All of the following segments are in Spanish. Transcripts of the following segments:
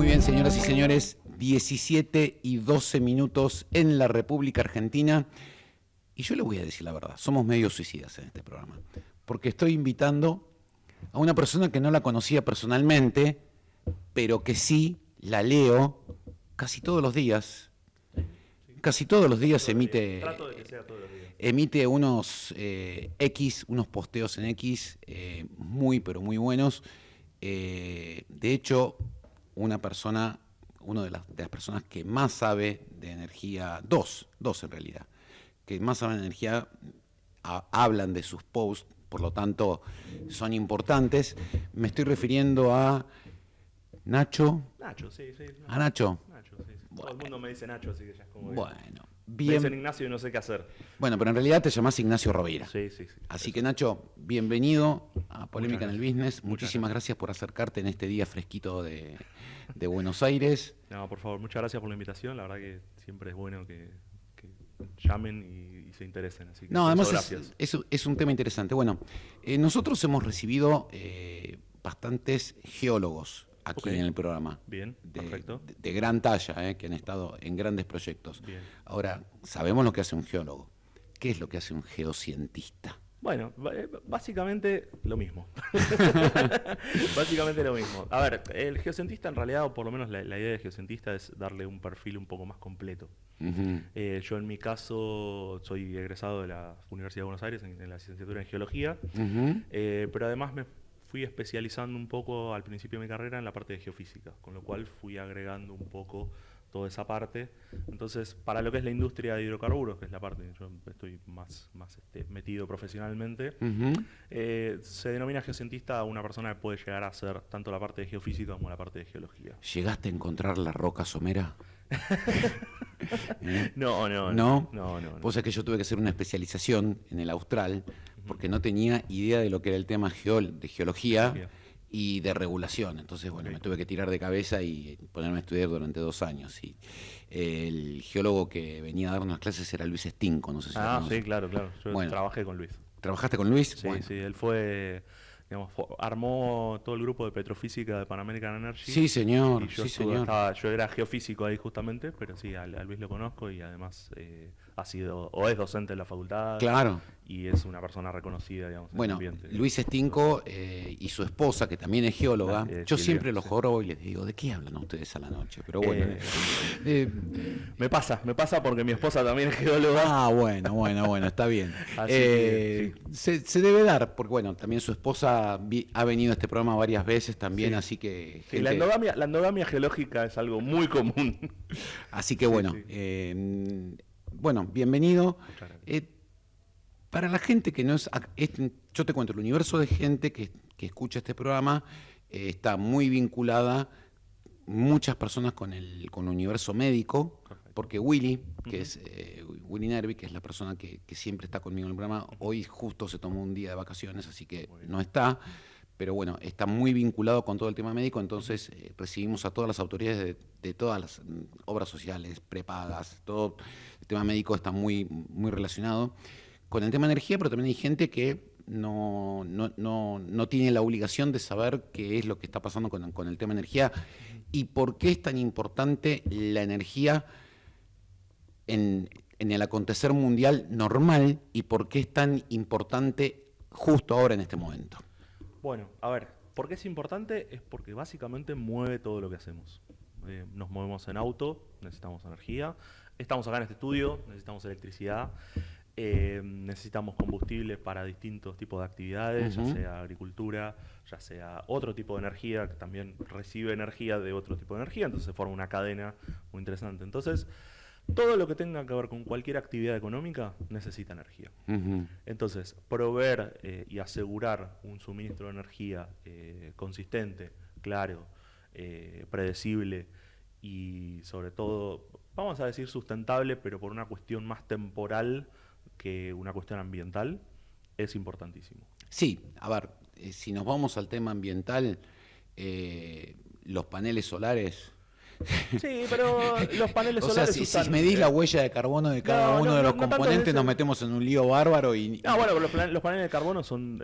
Muy bien, señoras y señores, 17 y 12 minutos en la República Argentina. Y yo le voy a decir la verdad, somos medio suicidas en este programa. Porque estoy invitando a una persona que no la conocía personalmente, pero que sí la leo casi todos los días. Casi todos los días emite... Trato de que sea todos los días. Emite unos unos posteos en X muy, pero muy buenos. De hecho, una de las personas que más sabe de energía, dos en realidad, que más saben de energía, hablan de sus posts, por lo tanto son importantes. Me estoy refiriendo a Nacho. Nacho, sí. ¿A Nacho? Nacho, sí. Bueno. Todo el mundo me dice Nacho, así que ya es como... Bueno, Me bien. dicen Ignacio y no sé qué hacer. Bueno, pero en realidad te llamás Ignacio Rovira. Sí. Así Eso. que Nacho, bienvenido a Polémica en el Business. Muchas Muchísimas gracias por acercarte en este día fresquito de Buenos Aires. No, por favor, muchas gracias por la invitación. La verdad que siempre es bueno que llamen y se interesen. Así que No, además gracias. es un tema interesante. Bueno, nosotros hemos recibido bastantes geólogos aquí en el programa. Bien, perfecto. De gran talla, que han estado en grandes proyectos. Bien. Ahora, sabemos lo que hace un geólogo. ¿Qué es lo que hace un geocientista? Bueno, básicamente lo mismo. Básicamente lo mismo. A ver, el geocientista en realidad, o por lo menos la idea de geocientista es darle un perfil un poco más completo. Yo en mi caso soy egresado de la Universidad de Buenos Aires en la licenciatura en Geología, pero además me fui especializando un poco al principio de mi carrera en la parte de geofísica, con lo cual fui agregando un poco toda esa parte. Entonces, para lo que es la industria de hidrocarburos, que es la parte que yo estoy más metido profesionalmente, se denomina geocientista a una persona que puede llegar a hacer tanto la parte de geofísica como la parte de geología. ¿Llegaste a encontrar la roca somera? No. Vos sabés que yo tuve que hacer una especialización en el Austral porque no tenía idea de lo que era el tema de geología y de regulación. Entonces, bueno, me tuve que tirar de cabeza y ponerme a estudiar durante 2 años. Y el geólogo que venía a dar unas clases era Luis Stinco, no sé si lo conoces. Sí, claro. Yo trabajé con Luis. ¿Trabajaste con Luis? Sí, bueno. Sí, él fue... armó todo el grupo de petrofísica de Pan American Energy. Sí, señor. Y yo era geofísico ahí justamente, pero sí, a Luis lo conozco y además ha sido o es docente en la facultad. Claro. Y es una persona reconocida, digamos, bueno, en el ambiente. Luis Stinco y su esposa, que también es geóloga, yo siempre los jorobo y les digo, ¿de qué hablan ustedes a la noche? Pero bueno. Me pasa porque mi esposa también es geóloga. Ah, bueno, está bien. Así que, sí. se debe dar, porque bueno, también su esposa ha venido a este programa varias veces también, sí. Así que... Sí, la endogamia geológica es algo muy común. Así que bueno, bueno, bienvenido. Para la gente que no es... yo te cuento, el universo de gente que escucha este programa está muy vinculada, muchas personas con el universo médico. Perfecto. Porque Willy, que es Willy Nervi, que es la persona que siempre está conmigo en el programa, hoy justo se tomó un día de vacaciones, así que no está, pero bueno, está muy vinculado con todo el tema médico, entonces recibimos a todas las autoridades de todas las obras sociales, prepagas, todo el tema médico está muy, muy relacionado con el tema de energía, pero también hay gente que no tiene la obligación de saber qué es lo que está pasando con el tema de energía y por qué es tan importante la energía en el acontecer mundial normal y por qué es tan importante justo ahora en este momento. Bueno, a ver, ¿por qué es importante? Es porque básicamente mueve todo lo que hacemos. Nos movemos en auto, necesitamos energía. Estamos acá en este estudio, necesitamos electricidad. Necesitamos combustible para distintos tipos de actividades, ya sea agricultura, ya sea otro tipo de energía, que también recibe energía de otro tipo de energía, entonces se forma una cadena muy interesante. Entonces, todo lo que tenga que ver con cualquier actividad económica necesita energía. Entonces, proveer y asegurar un suministro de energía consistente, claro, predecible y sobre todo, vamos a decir sustentable, pero por una cuestión más temporal que una cuestión ambiental, es importantísimo. Sí, a ver, si nos vamos al tema ambiental, los paneles solares... Sí, pero los paneles solares... O sea, si medís la huella de carbono de cada uno de los componentes, nos metemos en un lío bárbaro y... No, bueno, los paneles de carbono son...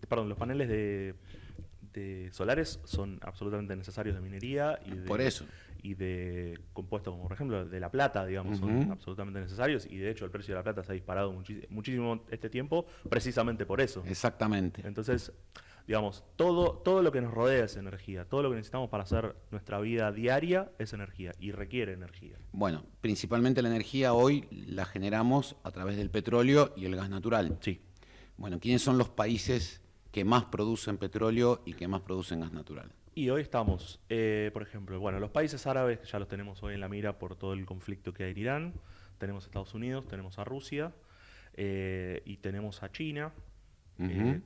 perdón, los paneles solares son absolutamente necesarios de minería Por eso. y de compuestos como por ejemplo de la plata, digamos, son absolutamente necesarios, y de hecho el precio de la plata se ha disparado muchísimo este tiempo precisamente por eso. Exactamente. Entonces, digamos, todo lo que nos rodea es energía, todo lo que necesitamos para hacer nuestra vida diaria es energía y requiere energía. Bueno, principalmente la energía hoy la generamos a través del petróleo y el gas natural. Sí. Bueno, ¿quiénes son los países que más producen petróleo y que más producen gas natural? Y hoy estamos, por ejemplo, bueno, los países árabes ya los tenemos hoy en la mira por todo el conflicto que hay en Irán, tenemos a Estados Unidos, tenemos a Rusia y tenemos a China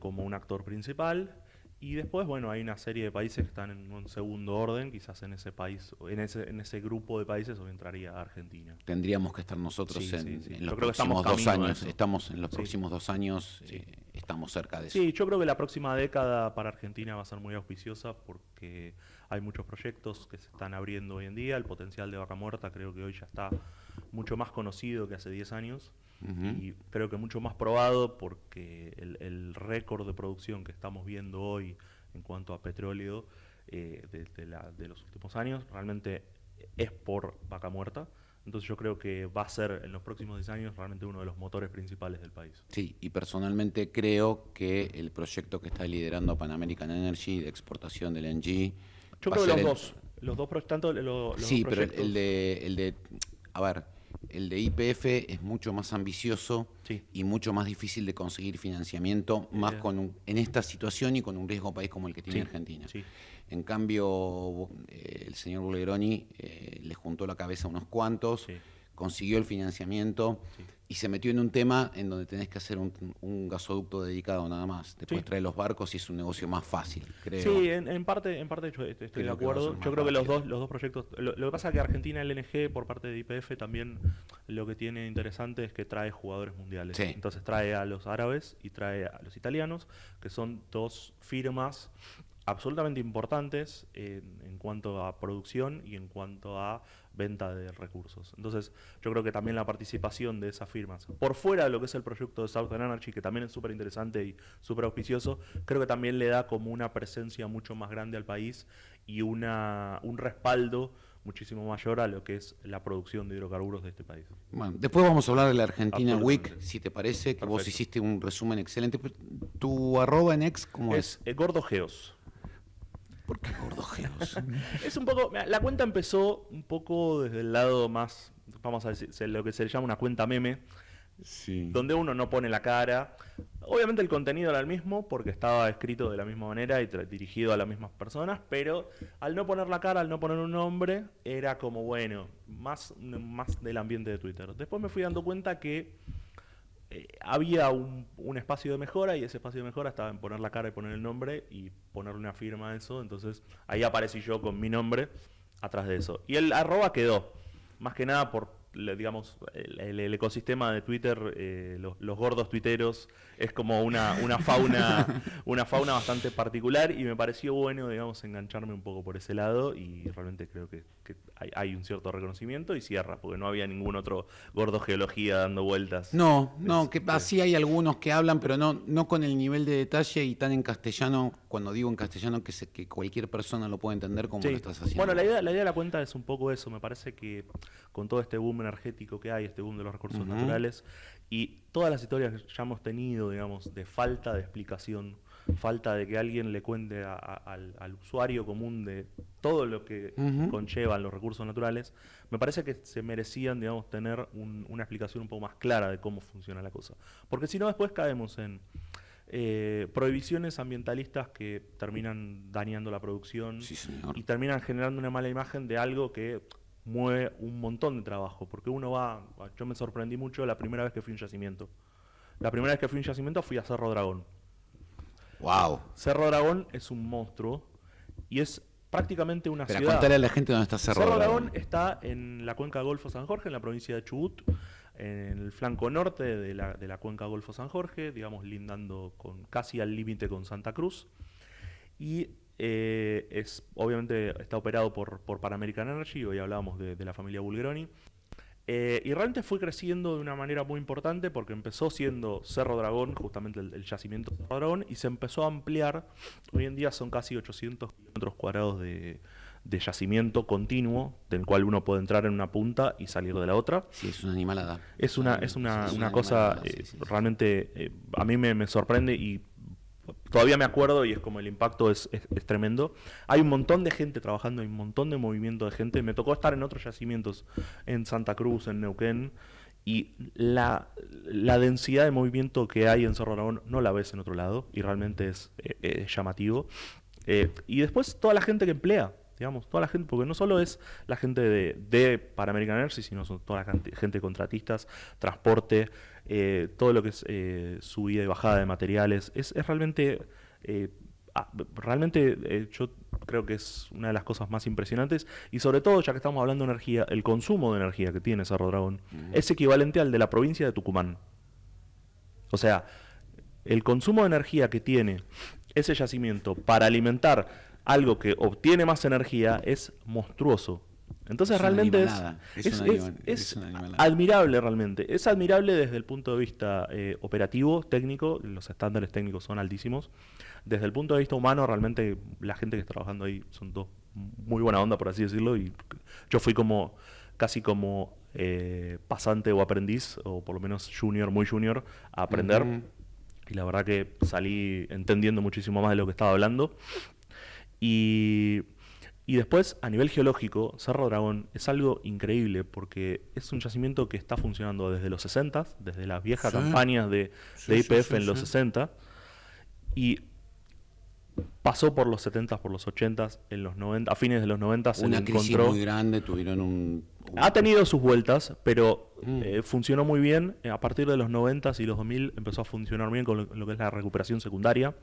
como un actor principal. Y después, bueno, hay una serie de países que están en un segundo orden, quizás en ese país, en ese grupo de países hoy entraría Argentina. Tendríamos que estar nosotros Sí. en Yo los creo que estamos próximos 2 camino a años. eso. Estamos en los Sí. próximos 2 años, Sí. estamos cerca de eso. Sí, yo creo que la próxima década para Argentina va a ser muy auspiciosa porque hay muchos proyectos que se están abriendo hoy en día. El potencial de Vaca Muerta creo que hoy ya está mucho más conocido que hace 10 años y creo que mucho más probado porque el récord de producción que estamos viendo hoy en cuanto a petróleo de los últimos años realmente es por Vaca Muerta. Entonces yo creo que va a ser en los próximos 10 años realmente uno de los motores principales del país. Sí, y personalmente creo que el proyecto que está liderando Pan American Energy de exportación del LNG... Yo va a creo que ser los dos, tanto los Sí, dos pero proyectos. a ver, el de YPF es mucho más ambicioso Sí. y mucho más difícil de conseguir financiamiento, más en esta situación y con un riesgo país como el que tiene Sí, Argentina. sí. En cambio, el señor Bulgeroni le juntó la cabeza a unos cuantos, Sí. consiguió el financiamiento Sí. y se metió en un tema en donde tenés que hacer un gasoducto dedicado nada más. Después Sí. trae los barcos y es un negocio más fácil, creo. Sí, en parte yo estoy de Creo que va a acuerdo. ser más Yo creo que rápido. los dos proyectos. Lo que pasa es que Argentina LNG, por parte de YPF, también lo que tiene interesante es que trae jugadores mundiales. Sí. Entonces trae a los árabes y trae a los italianos, que son dos firmas absolutamente importantes en cuanto a producción y en cuanto a venta de recursos. Entonces, yo creo que también la participación de esas firmas, por fuera de lo que es el proyecto de Southern Energy, que también es súper interesante y súper auspicioso, creo que también le da como una presencia mucho más grande al país y un respaldo muchísimo mayor a lo que es la producción de hidrocarburos de este país. Bueno, después vamos a hablar de la Argentina Absolutamente. Week, si te parece, que vos Perfecto. hiciste un resumen excelente. ¿Tu arroba en ex cómo es? Gordo Geos. ¿Por qué gordojeros? Es un poco, mira, la cuenta empezó un poco desde el lado más, vamos a decir, lo que se le llama una cuenta meme, Sí. donde uno no pone la cara. Obviamente el contenido era el mismo porque estaba escrito de la misma manera y dirigido a las mismas personas, pero al no poner la cara, al no poner un nombre, era como, bueno, más del ambiente de Twitter. Después me fui dando cuenta que había un espacio de mejora y ese espacio de mejora estaba en poner la cara y poner el nombre y ponerle una firma a eso. Entonces ahí aparecí yo con mi nombre atrás de eso. Y el arroba quedó, más que nada por, digamos, el ecosistema de Twitter, los gordos tuiteros, es como una fauna bastante particular y me pareció bueno, digamos, engancharme un poco por ese lado y realmente creo que hay un cierto reconocimiento y cierra, porque no había ningún otro gordo geología dando vueltas. No, Sí. así hay algunos que hablan, pero no con el nivel de detalle y tan en castellano, cuando digo en castellano que cualquier persona lo puede entender como Sí. lo estás haciendo. Bueno, la idea de la cuenta es un poco eso. Me parece que con todo este boom energético que hay, este boom de los recursos naturales y todas las historias que ya hemos tenido, digamos, de falta de explicación, falta de que alguien le cuente al usuario común de todo lo que conllevan los recursos naturales, me parece que se merecían, digamos, tener una explicación un poco más clara de cómo funciona la cosa. Porque si no, después caemos en prohibiciones ambientalistas que terminan dañando la producción Sí, señor. y terminan generando una mala imagen de algo que mueve un montón de trabajo. Porque yo me sorprendí mucho la primera vez que fui a un yacimiento. La primera vez que fui a un yacimiento fui a Cerro Dragón. Wow. Cerro Dragón es un monstruo y es prácticamente una Pero ciudad. contale a la gente dónde está Cerro Dragón está en la cuenca Golfo San Jorge, en la provincia de Chubut, en el flanco norte de la cuenca Golfo San Jorge, digamos, lindando casi al límite con Santa Cruz. Y obviamente está operado por Pan American Energy, hoy hablábamos de la familia Bulgeroni. Y realmente fue creciendo de una manera muy importante porque empezó siendo Cerro Dragón, justamente el yacimiento Cerro Dragón, y se empezó a ampliar. Hoy en día son casi 800 kilómetros cuadrados de yacimiento continuo, del cual uno puede entrar en una punta y salir de la otra. Sí, es una animalada. Es una cosa realmente, a mí me sorprende y todavía me acuerdo y es como el impacto es tremendo. Hay un montón de gente trabajando, hay un montón de movimiento de gente. Me tocó estar en otros yacimientos, en Santa Cruz, en Neuquén, y la densidad de movimiento que hay en Cerro Dragón no la ves en otro lado y realmente es llamativo. Y después toda la gente que emplea, digamos, toda la gente, porque no solo es la gente de Pan American Energy, sino son toda la gente de contratistas, transporte, todo lo que es subida y bajada de materiales. Es realmente, yo creo que es una de las cosas más impresionantes y sobre todo, ya que estamos hablando de energía, el consumo de energía que tiene Cerro Dragón es equivalente al de la provincia de Tucumán. O sea, el consumo de energía que tiene ese yacimiento para alimentar algo que obtiene más energía es monstruoso. Entonces realmente es admirable realmente. Es admirable desde el punto de vista operativo, técnico, los estándares técnicos son altísimos. Desde el punto de vista humano, realmente la gente que está trabajando ahí son todos muy buena onda, por así decirlo, y yo fui casi como pasante o aprendiz, o por lo menos junior, muy junior, a aprender. Y la verdad que salí entendiendo muchísimo más de lo que estaba hablando. Y después, a nivel geológico, Cerro Dragón es algo increíble porque es un yacimiento que está funcionando desde los 60, desde las viejas campañas de YPF en los 60, y pasó por los 70, por los 80, en los 90, a fines de los 90 se le encontró. Una crisis muy grande, tuvieron ha tenido sus vueltas, pero funcionó muy bien. A partir de los 90 y los 2000 empezó a funcionar bien con lo que es la recuperación secundaria.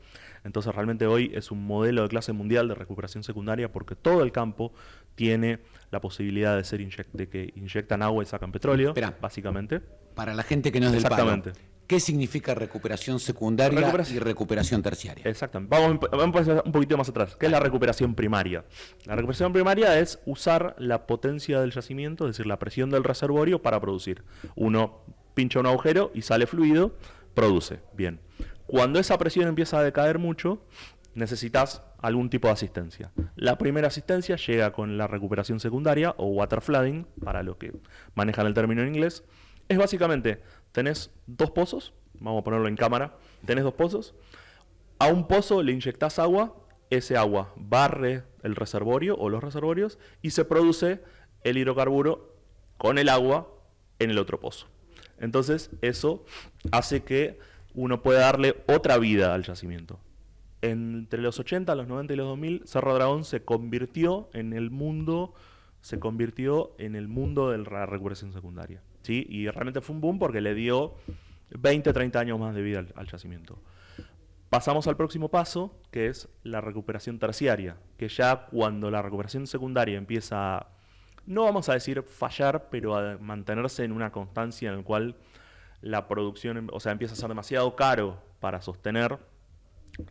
Entonces realmente hoy es un modelo de clase mundial de recuperación secundaria porque todo el campo tiene la posibilidad de de que inyectan agua y sacan petróleo, básicamente. Para la gente que no es del palo, ¿qué significa recuperación secundaria y recuperación terciaria? Exactamente. Vamos a empezar un poquito más atrás. ¿Qué es la recuperación primaria? La recuperación primaria es usar la potencia del yacimiento, es decir, la presión del reservorio para producir. Uno pincha un agujero y sale fluido, produce. Bien. Cuando esa presión empieza a decaer mucho, necesitas algún tipo de asistencia. La primera asistencia llega con la recuperación secundaria o water flooding, para los que manejan el término en inglés. Es básicamente, tenés dos pozos, vamos a ponerlo en cámara, tenés dos pozos, a un pozo le inyectás agua, ese agua barre el reservorio o los reservorios y se produce el hidrocarburo con el agua en el otro pozo. Entonces eso hace que uno pueda darle otra vida al yacimiento. Entre los 80, los 90 y los 2000, Cerro Dragón se convirtió en el mundo de la recuperación secundaria. ¿Sí? Y realmente fue un boom porque le dio 20, 30 años más de vida al yacimiento. Pasamos al próximo paso, que es la recuperación terciaria, que ya cuando la recuperación secundaria empieza a, no vamos a decir fallar, pero a mantenerse en una constancia en la cual la producción, o sea, empieza a ser demasiado caro para sostener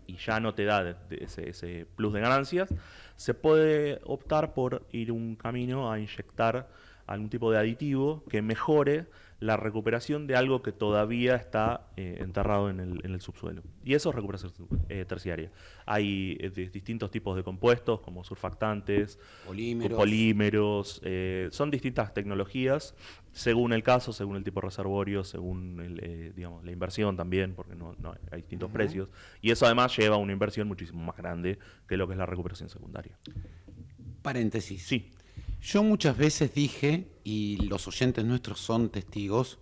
y ya no te da ese plus de ganancias, se puede optar por ir un camino a inyectar algún tipo de aditivo que mejore la recuperación de algo que todavía está enterrado en el subsuelo. Y eso es recuperación terciaria. Hay distintos tipos de compuestos, como surfactantes, polímeros, son distintas tecnologías, según el caso, según el tipo de reservorio, según la inversión también, porque no hay distintos precios. Y eso además lleva a una inversión muchísimo más grande que lo que es la recuperación secundaria. Paréntesis. Sí. Yo muchas veces dije, y los oyentes nuestros son testigos,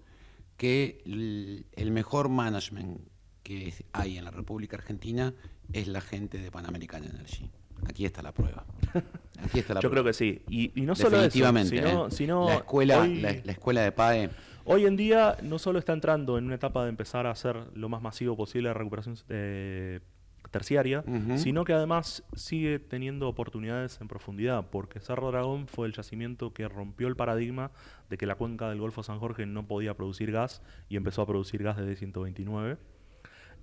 que el mejor management que hay en la República Argentina es la gente de Pan American Energy. Aquí está la prueba. Yo creo que sí. Y no solo definitivamente, sino la escuela de PAE. Hoy en día no solo está entrando en una etapa de empezar a hacer lo más masivo posible la recuperación terciaria, sino que además sigue teniendo oportunidades en profundidad, porque Cerro Dragón fue el yacimiento que rompió el paradigma de que la cuenca del Golfo San Jorge no podía producir gas y empezó a producir gas desde 129.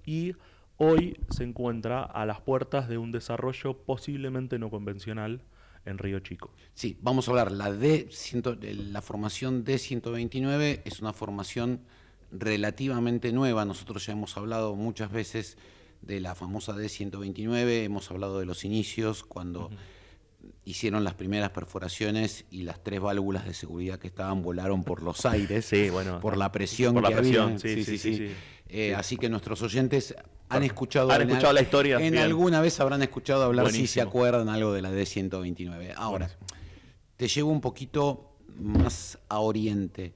Y hoy se encuentra a las puertas de un desarrollo posiblemente no convencional en Río Chico. Sí, vamos a hablar. La formación D129 es una formación relativamente nueva. Nosotros ya hemos hablado muchas veces de la famosa D129, hemos hablado de los inicios, cuando hicieron las primeras perforaciones y las 3 válvulas de seguridad que estaban volaron por los aires, sí, bueno, por la presión por la que presión, había. Sí. Así que nuestros oyentes han escuchado la historia. En alguna vez habrán escuchado hablar, Buenísimo. si se acuerdan, algo de la D129. Ahora, te llevo un poquito más a Oriente.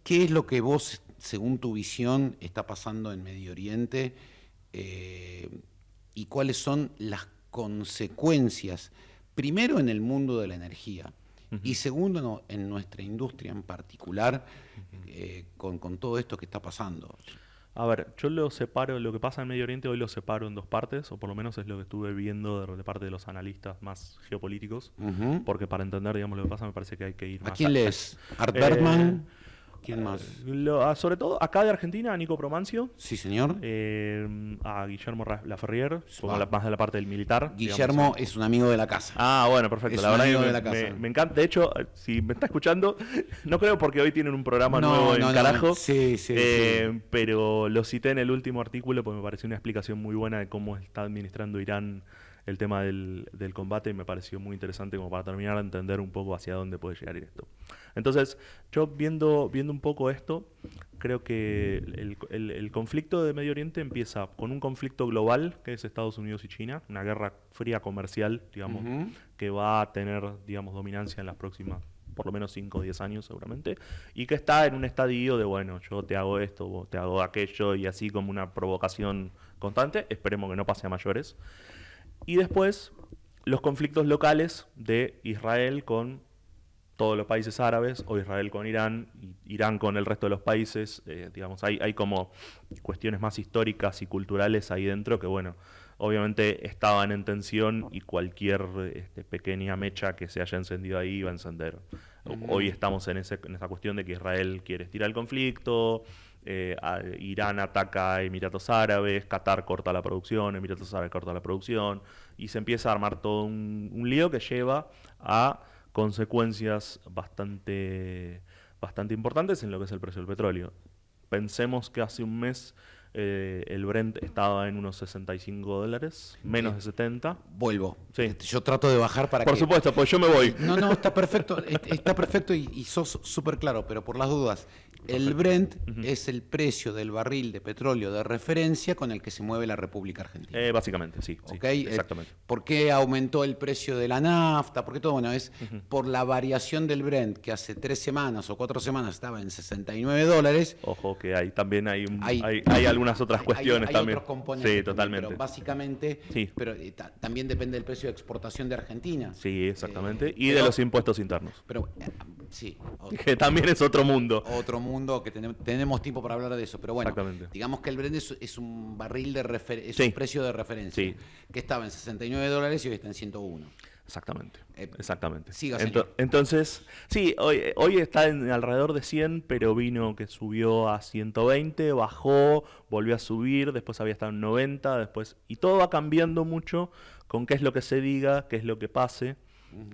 ¿Qué es lo que vos, según tu visión, está pasando en Medio Oriente? ¿Y cuáles son las consecuencias, primero en el mundo de la energía, y segundo en nuestra industria en particular, con todo esto que está pasando? A ver, yo lo separo, lo que pasa en Medio Oriente hoy lo separo en 2 partes, o por lo menos es lo que estuve viendo de parte de los analistas más geopolíticos, porque para entender, digamos, lo que pasa me parece que hay que ir más. ¿A quién lees? ¿Art Bergman? ¿Quién más? Sobre todo acá de Argentina, a Nico Promancio. Sí, señor. A Guillermo Laferrier, como más de la parte del militar. Guillermo digamos. Es un amigo de la casa. Ah, bueno, perfecto. Es La un verdad amigo que de la casa. me encanta. De hecho, si me está escuchando, no creo porque hoy tienen un programa nuevo en carajo. Sí. Pero lo cité en el último artículo porque me pareció una explicación muy buena de cómo está administrando Irán el tema del combate, y me pareció muy interesante como para terminar de entender un poco hacia dónde puede llegar esto. Entonces, yo viendo un poco esto, creo que el conflicto de Medio Oriente empieza con un conflicto global, que es Estados Unidos y China, una guerra fría comercial, digamos, que va a tener, digamos, dominancia en las próximas, por lo menos 5 o 10 años seguramente, y que está en un estadio de, bueno, yo te hago esto, vos te hago aquello, y así como una provocación constante. Esperemos que no pase a mayores. Y después, los conflictos locales de Israel con todos los países árabes, o Israel con Irán, y Irán con el resto de los países. Digamos, hay como cuestiones más históricas y culturales ahí dentro que, bueno, obviamente estaban en tensión, y cualquier pequeña mecha que se haya encendido ahí iba a encender. Hoy estamos en esa cuestión de que Israel quiere estirar el conflicto, Irán ataca a Emiratos Árabes, Qatar corta la producción, Emiratos Árabes corta la producción, y se empieza a armar todo un lío que lleva a consecuencias bastante importantes en lo que es el precio del petróleo. Pensemos que hace un mes el Brent estaba en unos $65, menos de 70. Vuelvo. Sí. Yo trato de bajar para Por supuesto, pues yo me voy. No, está perfecto, y sos súper claro, pero por las dudas. El Brent es el precio del barril de petróleo de referencia con el que se mueve la República Argentina. Básicamente, sí. ¿Okay? Exactamente. ¿Por qué aumentó el precio de la nafta? Porque todo, bueno, es por la variación del Brent, que hace 3 semanas o 4 semanas estaba en $69. Ojo que hay algunas otras cuestiones hay también. Otros componentes Sí, también, totalmente. pero básicamente, Sí. pero también depende del precio de exportación de Argentina. Sí, exactamente. Y de los impuestos internos. Pero sí. Que también es otro mundo. Otro mundo que tenemos tiempo para hablar de eso. Pero bueno, Exactamente. digamos que el Brent es un barril de referencia, Sí. un precio de referencia, Sí. que estaba en $69 y hoy está en 101. Exactamente. Exactamente. Siga, señor. Entonces, sí, hoy está en alrededor de 100, pero vino que subió a 120, bajó, volvió a subir, después había estado en 90, después, y todo va cambiando mucho con qué es lo que se diga, qué es lo que pase.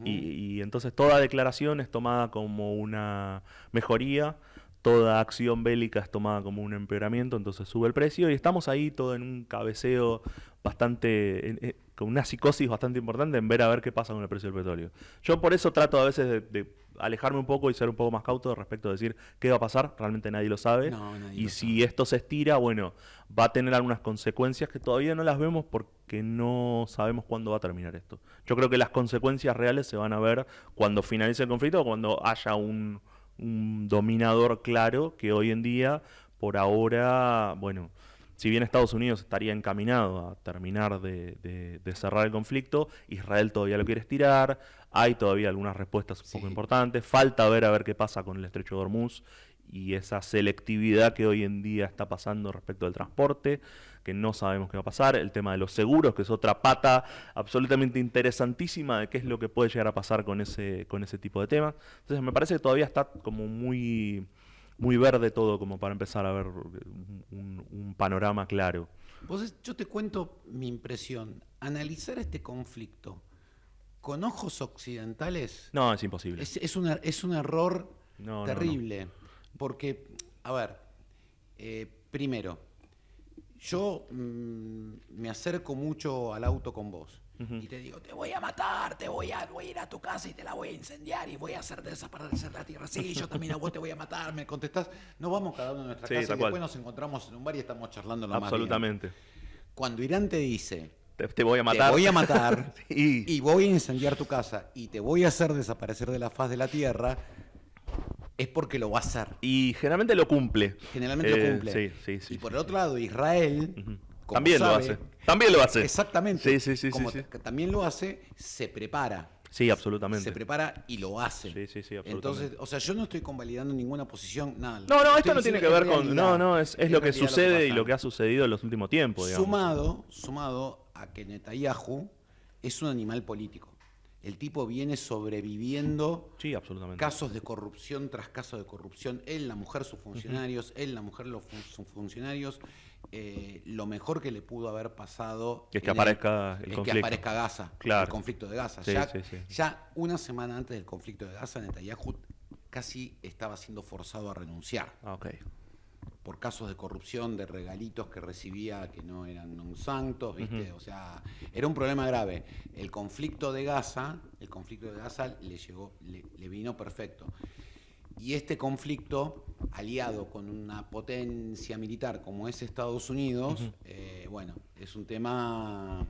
Y entonces toda declaración es tomada como una mejoría, toda acción bélica es tomada como un empeoramiento, entonces sube el precio, y estamos ahí todo en un cabeceo bastante, con una psicosis bastante importante en ver a ver qué pasa con el precio del petróleo. Yo por eso trato a veces de alejarme un poco y ser un poco más cauto respecto de decir qué va a pasar, realmente nadie lo sabe. Y si esto se estira, bueno, va a tener algunas consecuencias que todavía no las vemos porque no sabemos cuándo va a terminar esto. Yo creo que las consecuencias reales se van a ver cuando finalice el conflicto o cuando haya un dominador claro, que hoy en día, por ahora, bueno, si bien Estados Unidos estaría encaminado a terminar de cerrar el conflicto, Israel todavía lo quiere estirar, hay todavía algunas respuestas un poco importantes, falta ver a ver qué pasa con el estrecho de Hormuz y esa selectividad que hoy en día está pasando respecto del transporte, que no sabemos qué va a pasar, el tema de los seguros, que es otra pata absolutamente interesantísima de qué es lo que puede llegar a pasar con ese tipo de temas. Entonces me parece que todavía está como muy verde todo como para empezar a ver un panorama claro. Yo te cuento mi impresión. Analizar este conflicto con ojos occidentales No, es imposible. es un error No, terrible. Porque, a ver, primero, yo me acerco mucho al auto con vos. Y te digo, te voy a matar, voy a ir a tu casa y te la voy a incendiar y voy a hacer desaparecer la tierra. Sí, yo también a vos te voy a matar, me contestás. Nos vamos cada uno a nuestra casa y después nos encontramos en un bar y estamos charlando lo más bien. Absolutamente. Cuando Irán te dice, te voy a matar. Te voy a matar Sí. y voy a incendiar tu casa y te voy a hacer desaparecer de la faz de la tierra, es porque lo va a hacer. Y generalmente lo cumple. Generalmente lo cumple. Sí. Y por el otro lado, Israel... También sabe, lo hace. También lo hace. Exactamente. Sí. Como también lo hace, se prepara. Sí, absolutamente. Se prepara y lo hace. Sí, absolutamente. Entonces, o sea, yo no estoy convalidando ninguna posición, nada. No, esto no tiene que ver con... No, es lo que sucede y lo que ha sucedido en los últimos tiempos, digamos. Sumado a que Netanyahu es un animal político. El tipo viene sobreviviendo casos de corrupción tras casos de corrupción. Él, la mujer, sus funcionarios. Él, la mujer, sus funcionarios. Lo mejor que le pudo haber pasado es que aparezca el conflicto. Que aparezca Gaza, claro. El conflicto de Gaza. Sí. Ya una semana antes del conflicto de Gaza, Netanyahu casi estaba siendo forzado a renunciar. Por casos de corrupción, de regalitos que recibía que no eran non santos, ¿viste? O sea, era un problema grave. El conflicto de Gaza le vino perfecto. Y este conflicto, aliado con una potencia militar como es Estados Unidos, bueno, es un tema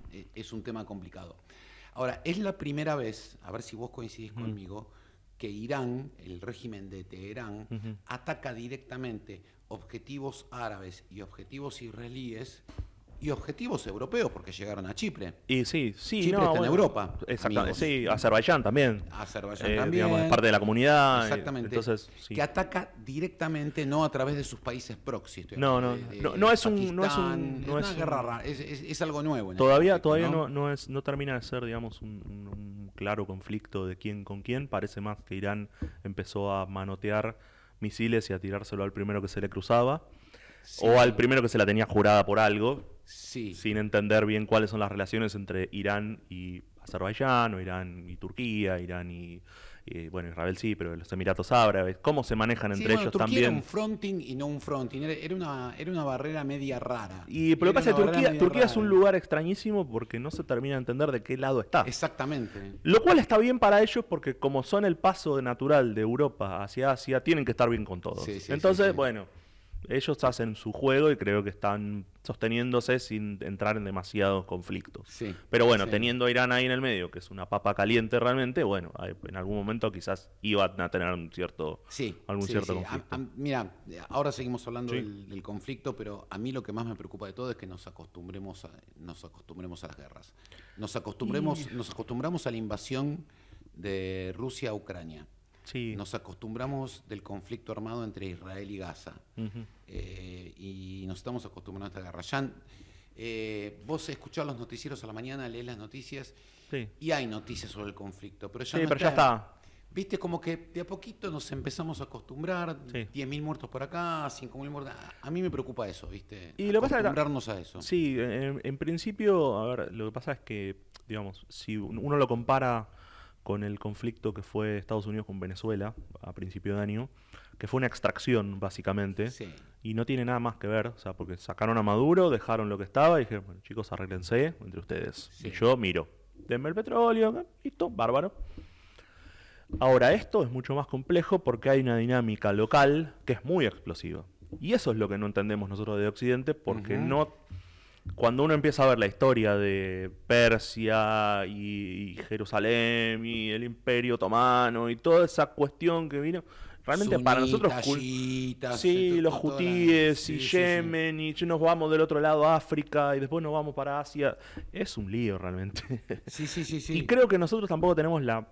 complicado. Ahora, es la primera vez, a ver si vos coincidís conmigo, que Irán, el régimen de Teherán, ataca directamente objetivos árabes y objetivos israelíes y objetivos europeos, porque llegaron a Chipre. Y sí, Chipre está en Europa. Exactamente, sí, Azerbaiyán también. También. Digamos, es parte de la comunidad. Exactamente. Entonces, sí. Que ataca directamente, no a través de sus países proxy. No es una guerra rara, es algo nuevo. Todavía no termina de ser, digamos, un claro conflicto de quién con quién. Parece más que Irán empezó a manotear misiles y a tirárselo al primero que se le cruzaba. Sí. O al primero que se la tenía jurada por algo. Sí. Sin entender bien cuáles son las relaciones entre Irán y Azerbaiyán, o Irán y Turquía, Irán y bueno, Israel sí, pero los Emiratos Árabes, cómo se manejan entre ellos Turquía también. Era un fronting y no un fronting, era una barrera media rara. Pero lo que pasa es que Turquía es un lugar extrañísimo porque no se termina de entender de qué lado está. Exactamente. Lo cual está bien para ellos porque como son el paso natural de Europa hacia Asia, tienen que estar bien con todos. Entonces, bueno, ellos hacen su juego y creo que están sosteniéndose sin entrar en demasiados conflictos. Pero bueno, teniendo a Irán ahí en el medio, que es una papa caliente realmente, bueno, en algún momento quizás iban a tener un cierto conflicto. Mira, ahora seguimos hablando del conflicto, pero a mí lo que más me preocupa de todo es que nos acostumbremos a las guerras. Nos acostumbramos a la invasión de Rusia a Ucrania. Nos acostumbramos del conflicto armado entre Israel y Gaza. Y nos estamos acostumbrando a esta guerra. Vos escuchás los noticieros a la mañana, lees las noticias y hay noticias sobre el conflicto. Pero ya está. Viste, como que de a poquito nos empezamos a acostumbrar. 10.000 muertos por acá, 5.000 muertos. A mí me preocupa eso, ¿viste? Y lo acostumbrarnos a eso. Sí, en principio, a ver, lo que pasa es que, digamos, si uno lo compara con el conflicto que fue Estados Unidos con Venezuela a principio de año, que fue una extracción básicamente, y no tiene nada más que ver, o sea, porque sacaron a Maduro, dejaron lo que estaba y dijeron, bueno, chicos, arréglense entre ustedes. Y yo miro, denme el petróleo, listo, bárbaro. Ahora, esto es mucho más complejo porque hay una dinámica local que es muy explosiva. Y eso es lo que no entendemos nosotros de Occidente, porque cuando uno empieza a ver la historia de Persia y Jerusalén y el Imperio Otomano y toda esa cuestión que vino, realmente Sunitas, para nosotros chiitas, los hutíes y Yemen y nos vamos del otro lado a África y después nos vamos para Asia, es un lío realmente. Y creo que nosotros tampoco tenemos la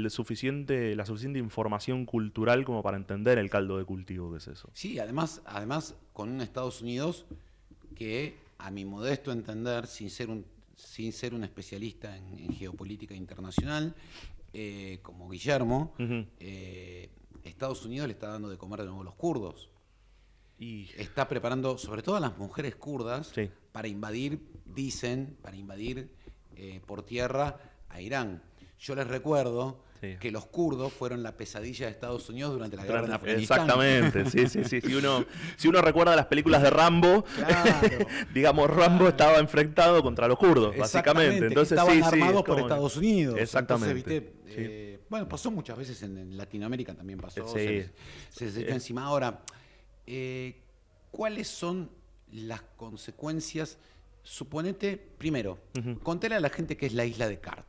suficiente información cultural como para entender el caldo de cultivo que es eso. Sí, además con un Estados Unidos que, a mi modesto entender, sin ser un especialista en geopolítica internacional, como Guillermo, Estados Unidos le está dando de comer de nuevo a los kurdos. está preparando, sobre todo a las mujeres kurdas, Sí. para invadir por tierra a Irán. Yo les recuerdo que los kurdos fueron la pesadilla de Estados Unidos durante la guerra en Afganistán. Exactamente, sí. Si uno recuerda las películas de Rambo, Claro. digamos, Rambo estaba enfrentado contra los kurdos, básicamente. Entonces, estaban armados por Estados Unidos. Exactamente. Entonces, ¿viste? Bueno, pasó muchas veces en Latinoamérica, también pasó. Sí. Se les echó encima. Ahora, ¿cuáles son las consecuencias? Suponete, primero, contale a la gente qué es la isla de Karg.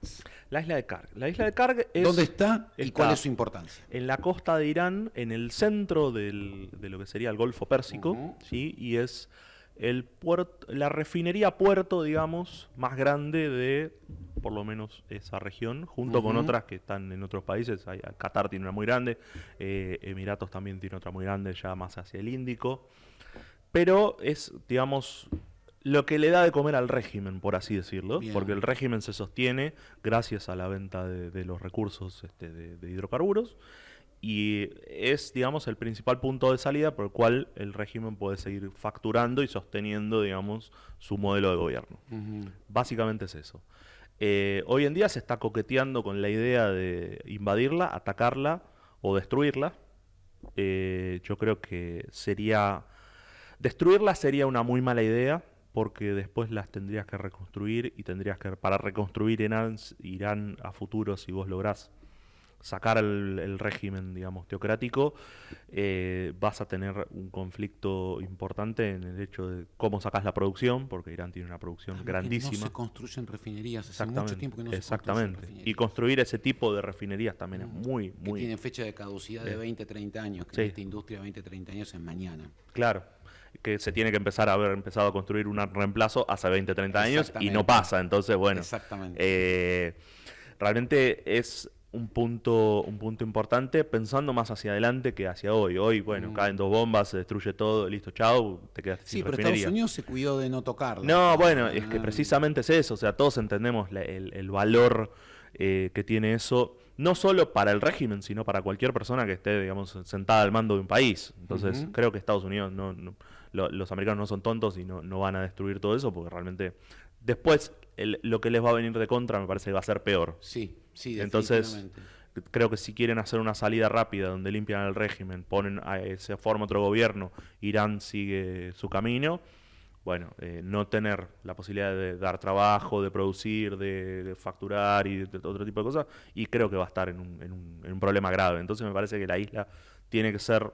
La isla de Karg. La isla de Karg es... ¿Dónde está y cuál es su importancia? En la costa de Irán, en el centro de lo que sería el Golfo Pérsico, ¿sí? Y es el puerto, la refinería puerto, digamos, más grande de, por lo menos, esa región, junto con otras que están en otros países. Qatar tiene una muy grande, Emiratos también tiene otra muy grande, ya más hacia el Índico. Pero es, digamos, lo que le da de comer al régimen, por así decirlo, Bien. porque el régimen se sostiene gracias a la venta de los recursos de hidrocarburos, y es, digamos, el principal punto de salida por el cual el régimen puede seguir facturando y sosteniendo, digamos, su modelo de gobierno. Básicamente es eso. Hoy en día se está coqueteando con la idea de invadirla, atacarla o destruirla. Yo creo que destruirla sería una muy mala idea, porque después las tendrías que reconstruir y para reconstruir Irán a futuro, si vos lográs sacar el régimen, digamos, teocrático, vas a tener un conflicto importante en el hecho de cómo sacás la producción, porque Irán tiene una producción grandísima. No se construyen refinerías, hace mucho tiempo que no se construyen Exactamente. refinerías. Y construir ese tipo de refinerías también es muy... Que tienen fecha de caducidad de 20, 30 años, que Sí. en esta industria 20, 30 años es mañana. Claro, que se tiene que haber empezado a construir un reemplazo hace 20, 30 años y Exactamente. no pasa. Entonces, bueno, Exactamente. realmente es un punto importante, pensando más hacia adelante que hacia hoy. Hoy, bueno, caen 2 bombas, se destruye todo, listo, chau, te quedaste Sí, sin pero refinería. Estados Unidos se cuidó de no tocarla. No, bueno, es que precisamente es eso, o sea, todos entendemos el valor que tiene eso, no solo para el régimen, sino para cualquier persona que esté, digamos, sentada al mando de un país. Entonces, creo que Estados Unidos, los americanos no son tontos y no van a destruir todo eso, porque realmente después lo que les va a venir de contra me parece que va a ser peor. Sí, Entonces, creo que si quieren hacer una salida rápida donde limpian el régimen, se forma otro gobierno, Irán sigue su camino, bueno, no tener la posibilidad de dar trabajo, de producir, de facturar y de otro tipo de cosas, y creo que va a estar en un problema grave. Entonces me parece que la isla tiene que ser,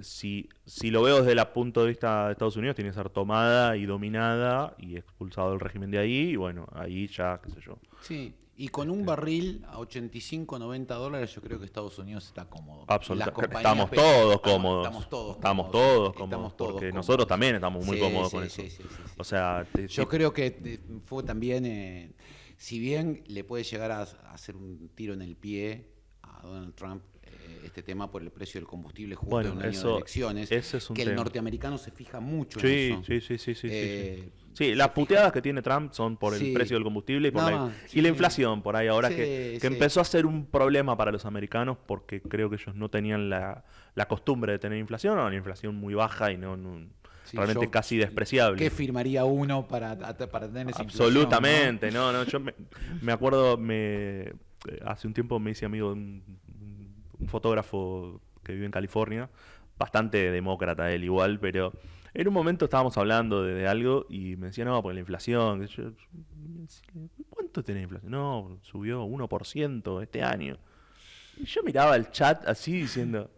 si lo veo desde el punto de vista de Estados Unidos, tiene que ser tomada y dominada y expulsado el régimen de ahí, y bueno, ahí ya, qué sé yo. Sí, y con un barril a 85, 90 dólares yo creo que Estados Unidos está cómodo. Absolutamente. Estamos todos cómodos. Estamos todos Porque cómodos. nosotros también estamos muy cómodos con eso. Sí. O sea, Yo creo que fue también, si bien le puede llegar a hacer un tiro en el pie a Donald Trump, este tema por el precio del combustible justo en un año de elecciones, ese es un que tema. el norteamericano se fija mucho Sí, en eso. sí. Sí, las puteadas que tiene Trump son por el precio del combustible y la inflación por ahí ahora, que empezó a ser un problema para los americanos, porque creo que ellos no tenían la costumbre de tener inflación, o una inflación muy baja y realmente casi despreciable. ¿Qué firmaría uno para tener esa Absolutamente, no, yo me acuerdo, hace un tiempo me hice amigo de un fotógrafo que vive en California, bastante demócrata él igual, pero en un momento estábamos hablando de algo y me decía, no, porque la inflación, ¿cuánto tiene la inflación? No, subió 1% este año. Y yo miraba el chat así diciendo...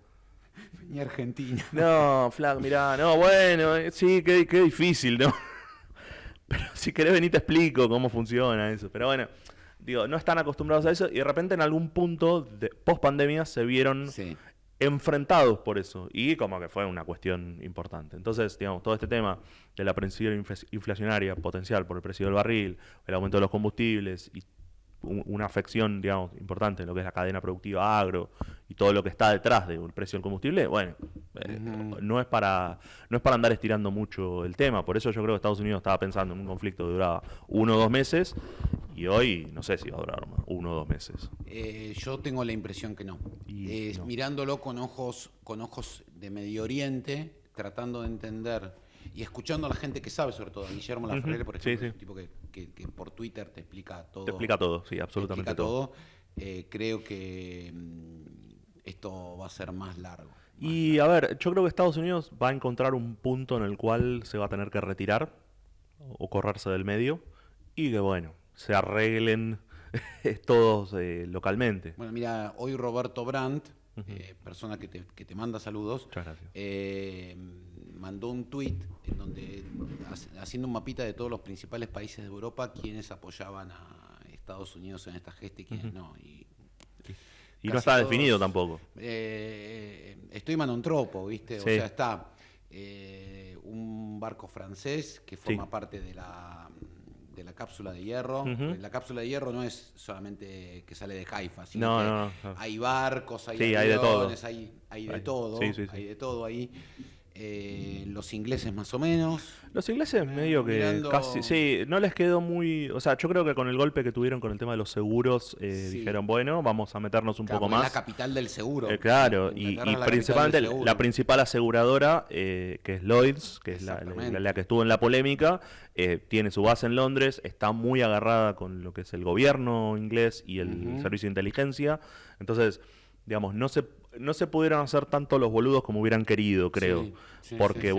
Ni Argentina. No, flaco, mirá, no, bueno, sí, qué difícil, ¿no? Pero si querés venir te explico cómo funciona eso. Pero bueno, digo, no están acostumbrados a eso y de repente en algún punto, post pandemia, se vieron enfrentados por eso. Y como que fue una cuestión importante. Entonces, digamos, todo este tema de la presión inflacionaria potencial por el precio del barril, el aumento de los combustibles y una afección, digamos, importante en lo que es la cadena productiva agro y todo lo que está detrás del precio del combustible, bueno, no es para andar estirando mucho el tema. Por eso yo creo que Estados Unidos estaba pensando en un conflicto que duraba 1 o 2 meses y hoy no sé si va a durar 1 o 2 meses. Yo tengo la impresión que no. No. Mirándolo con ojos de Medio Oriente, tratando de entender y escuchando a la gente que sabe, sobre todo a Guillermo Laferrere, por ejemplo, es un tipo que por Twitter te explica todo. Te explica todo, sí, absolutamente todo. Creo que esto va a ser más largo. Y a ver, yo creo que Estados Unidos va a encontrar un punto en el cual se va a tener que retirar o correrse del medio y que bueno, se arreglen todos localmente. Bueno, mira, hoy Roberto Brandt, persona que te manda saludos, muchas gracias. Mandó un tuit en donde, haciendo un mapita de todos los principales países de Europa, quienes apoyaban a Estados Unidos en esta gesta y quienes no. Y no está definido tampoco. Estoy manontropo, ¿viste? Sí. O sea, está un barco francés que forma parte de la cápsula de hierro. La cápsula de hierro no es solamente que sale de Haifa, sino que hay barcos, hay aviones, hay de todo. Hay de todo ahí. Los ingleses más o menos. Los ingleses medio que casi, sí, no les quedó muy, o sea, yo creo que con el golpe que tuvieron con el tema de los seguros, dijeron, bueno, vamos a meternos un poco más. Es la capital del seguro. Claro, y principalmente la principal aseguradora, que es Lloyds, que es la que estuvo en la polémica, tiene su base en Londres, está muy agarrada con lo que es el gobierno inglés y el servicio de inteligencia, entonces, digamos, no se pudieron hacer tanto los boludos como hubieran querido, creo. Porque,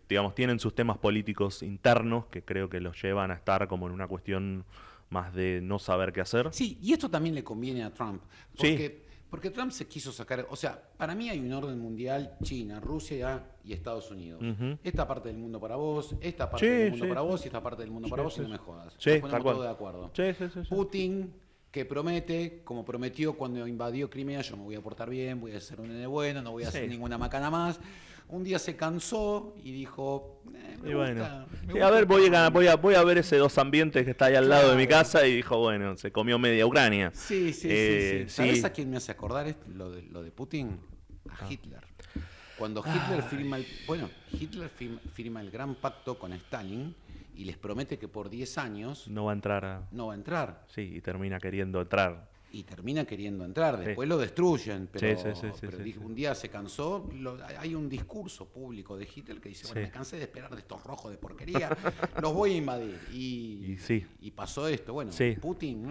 digamos, tienen sus temas políticos internos que creo que los llevan a estar como en una cuestión más de no saber qué hacer. Sí, y esto también le conviene a Trump. Porque Trump se quiso sacar... O sea, para mí hay un orden mundial: China, Rusia y Estados Unidos. Esta parte del mundo para vos, esta parte del mundo para vos y esta parte del mundo para vos, y no me jodas. Nos ponemos todos de acuerdo. Putin, que promete, como prometió cuando invadió Crimea, yo me voy a portar bien, voy a ser un nene bueno, no voy a hacer ninguna macana más. Un día se cansó y dijo, me gusta. A ver, voy a ver ese dos ambientes que está ahí al lado de mi casa, y dijo, bueno, se comió media Ucrania. Sí. ¿Sabes a quién me hace acordar lo de Putin? A Hitler. Cuando Hitler firma el gran pacto con Stalin y les promete que por 10 años no va a entrar. Sí, y termina queriendo entrar. Después lo destruyen, pero un día se cansó. Hay un discurso público de Hitler que dice, me cansé de esperar de estos rojos de porquería, los voy a invadir. Y pasó esto. Bueno, Putin,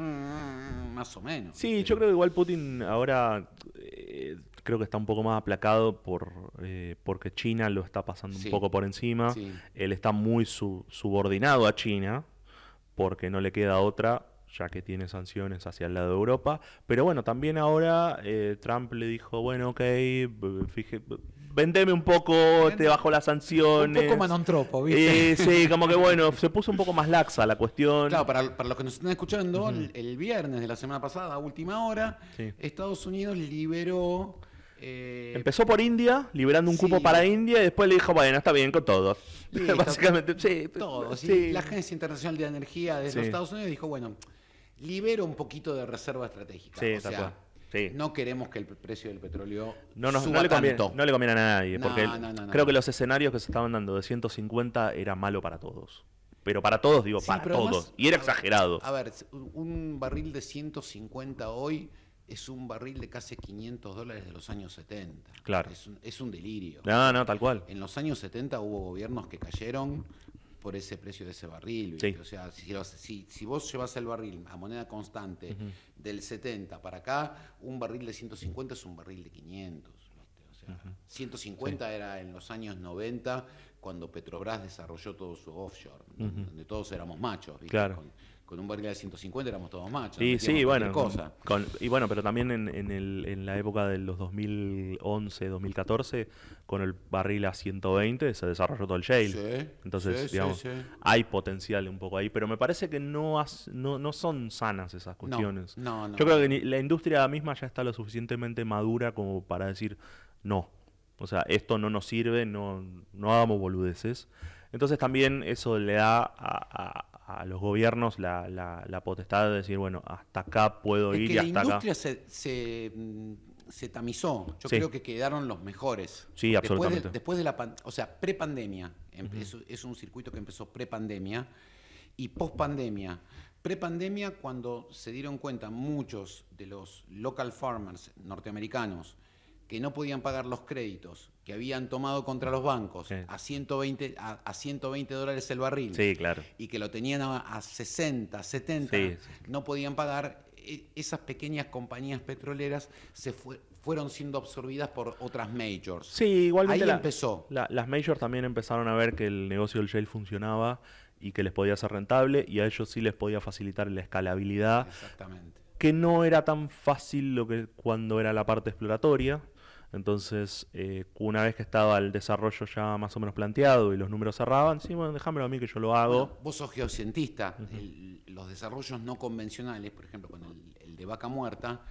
más o menos. Sí, yo creo que igual Putin ahora creo que está un poco más aplacado porque China lo está pasando un poco por encima. Él está muy subordinado a China porque no le queda otra, ya que tiene sanciones hacia el lado de Europa. Pero bueno, también ahora Trump le dijo, bueno, ok, vendeme un poco, te bajo las sanciones. Un poco manontropo, ¿viste? Sí, como que bueno, se puso un poco más laxa la cuestión. Claro, para los que nos están escuchando, el viernes de la semana pasada, a última hora, Estados Unidos liberó... empezó por India, liberando un cupo para India, y después le dijo, bueno, está bien con todos. Básicamente, todos. La Agencia Internacional de Energía de los Estados Unidos dijo, bueno, libero un poquito de reserva estratégica. No queremos que el precio del petróleo suba tanto. No le conviene a nadie, porque creo que los escenarios que se estaban dando de 150 era malo para todos. Pero para todos, digo, para todos. Además, y era exagerado. A ver, un barril de 150 hoy es un barril de casi $500 de los años 70. Claro. Es un delirio. No, tal cual. En los años 70 hubo gobiernos que cayeron por ese precio de ese barril. O sea, si vos llevas el barril a moneda constante del 70 para acá, un barril de 150 es un barril de 500. ¿Viste? O sea, 150 era en los años 90, cuando Petrobras desarrolló todo su offshore, donde todos éramos machos. ¿Viste? Claro. Con un barril de 150 éramos todos machos. Bueno, pero también en la época de los 2011, 2014, con el barril a 120 se desarrolló todo el shale. Entonces, digamos, hay potencial un poco ahí, pero me parece que no son sanas esas cuestiones. No. Yo creo que la industria misma ya está lo suficientemente madura como para decir no. O sea, esto no nos sirve, no hagamos boludeces. Entonces también eso le da a los gobiernos la potestad de decir, bueno, hasta acá puedo ir y hasta acá. La industria se tamizó. Yo creo que quedaron los mejores. Sí, absolutamente. Después de pre-pandemia. Es un circuito que empezó pre-pandemia y post-pandemia. Pre-pandemia, cuando se dieron cuenta muchos de los local farmers norteamericanos que no podían pagar los créditos que habían tomado contra los bancos a $120 el barril, sí, claro, y que lo tenían a 60, 70, sí. no podían pagar, esas pequeñas compañías petroleras fueron siendo absorbidas por otras majors. Sí, igualmente ahí empezó. Las majors también empezaron a ver que el negocio del shale funcionaba y que les podía ser rentable, y a ellos sí les podía facilitar la escalabilidad. Exactamente. Que no era tan fácil cuando era la parte exploratoria. Entonces, una vez que estaba el desarrollo ya más o menos planteado y los números cerraban, sí, bueno, déjamelo a mí que yo lo hago. Bueno, vos sos geocientista. Los desarrollos no convencionales, por ejemplo, con el de Vaca Muerta,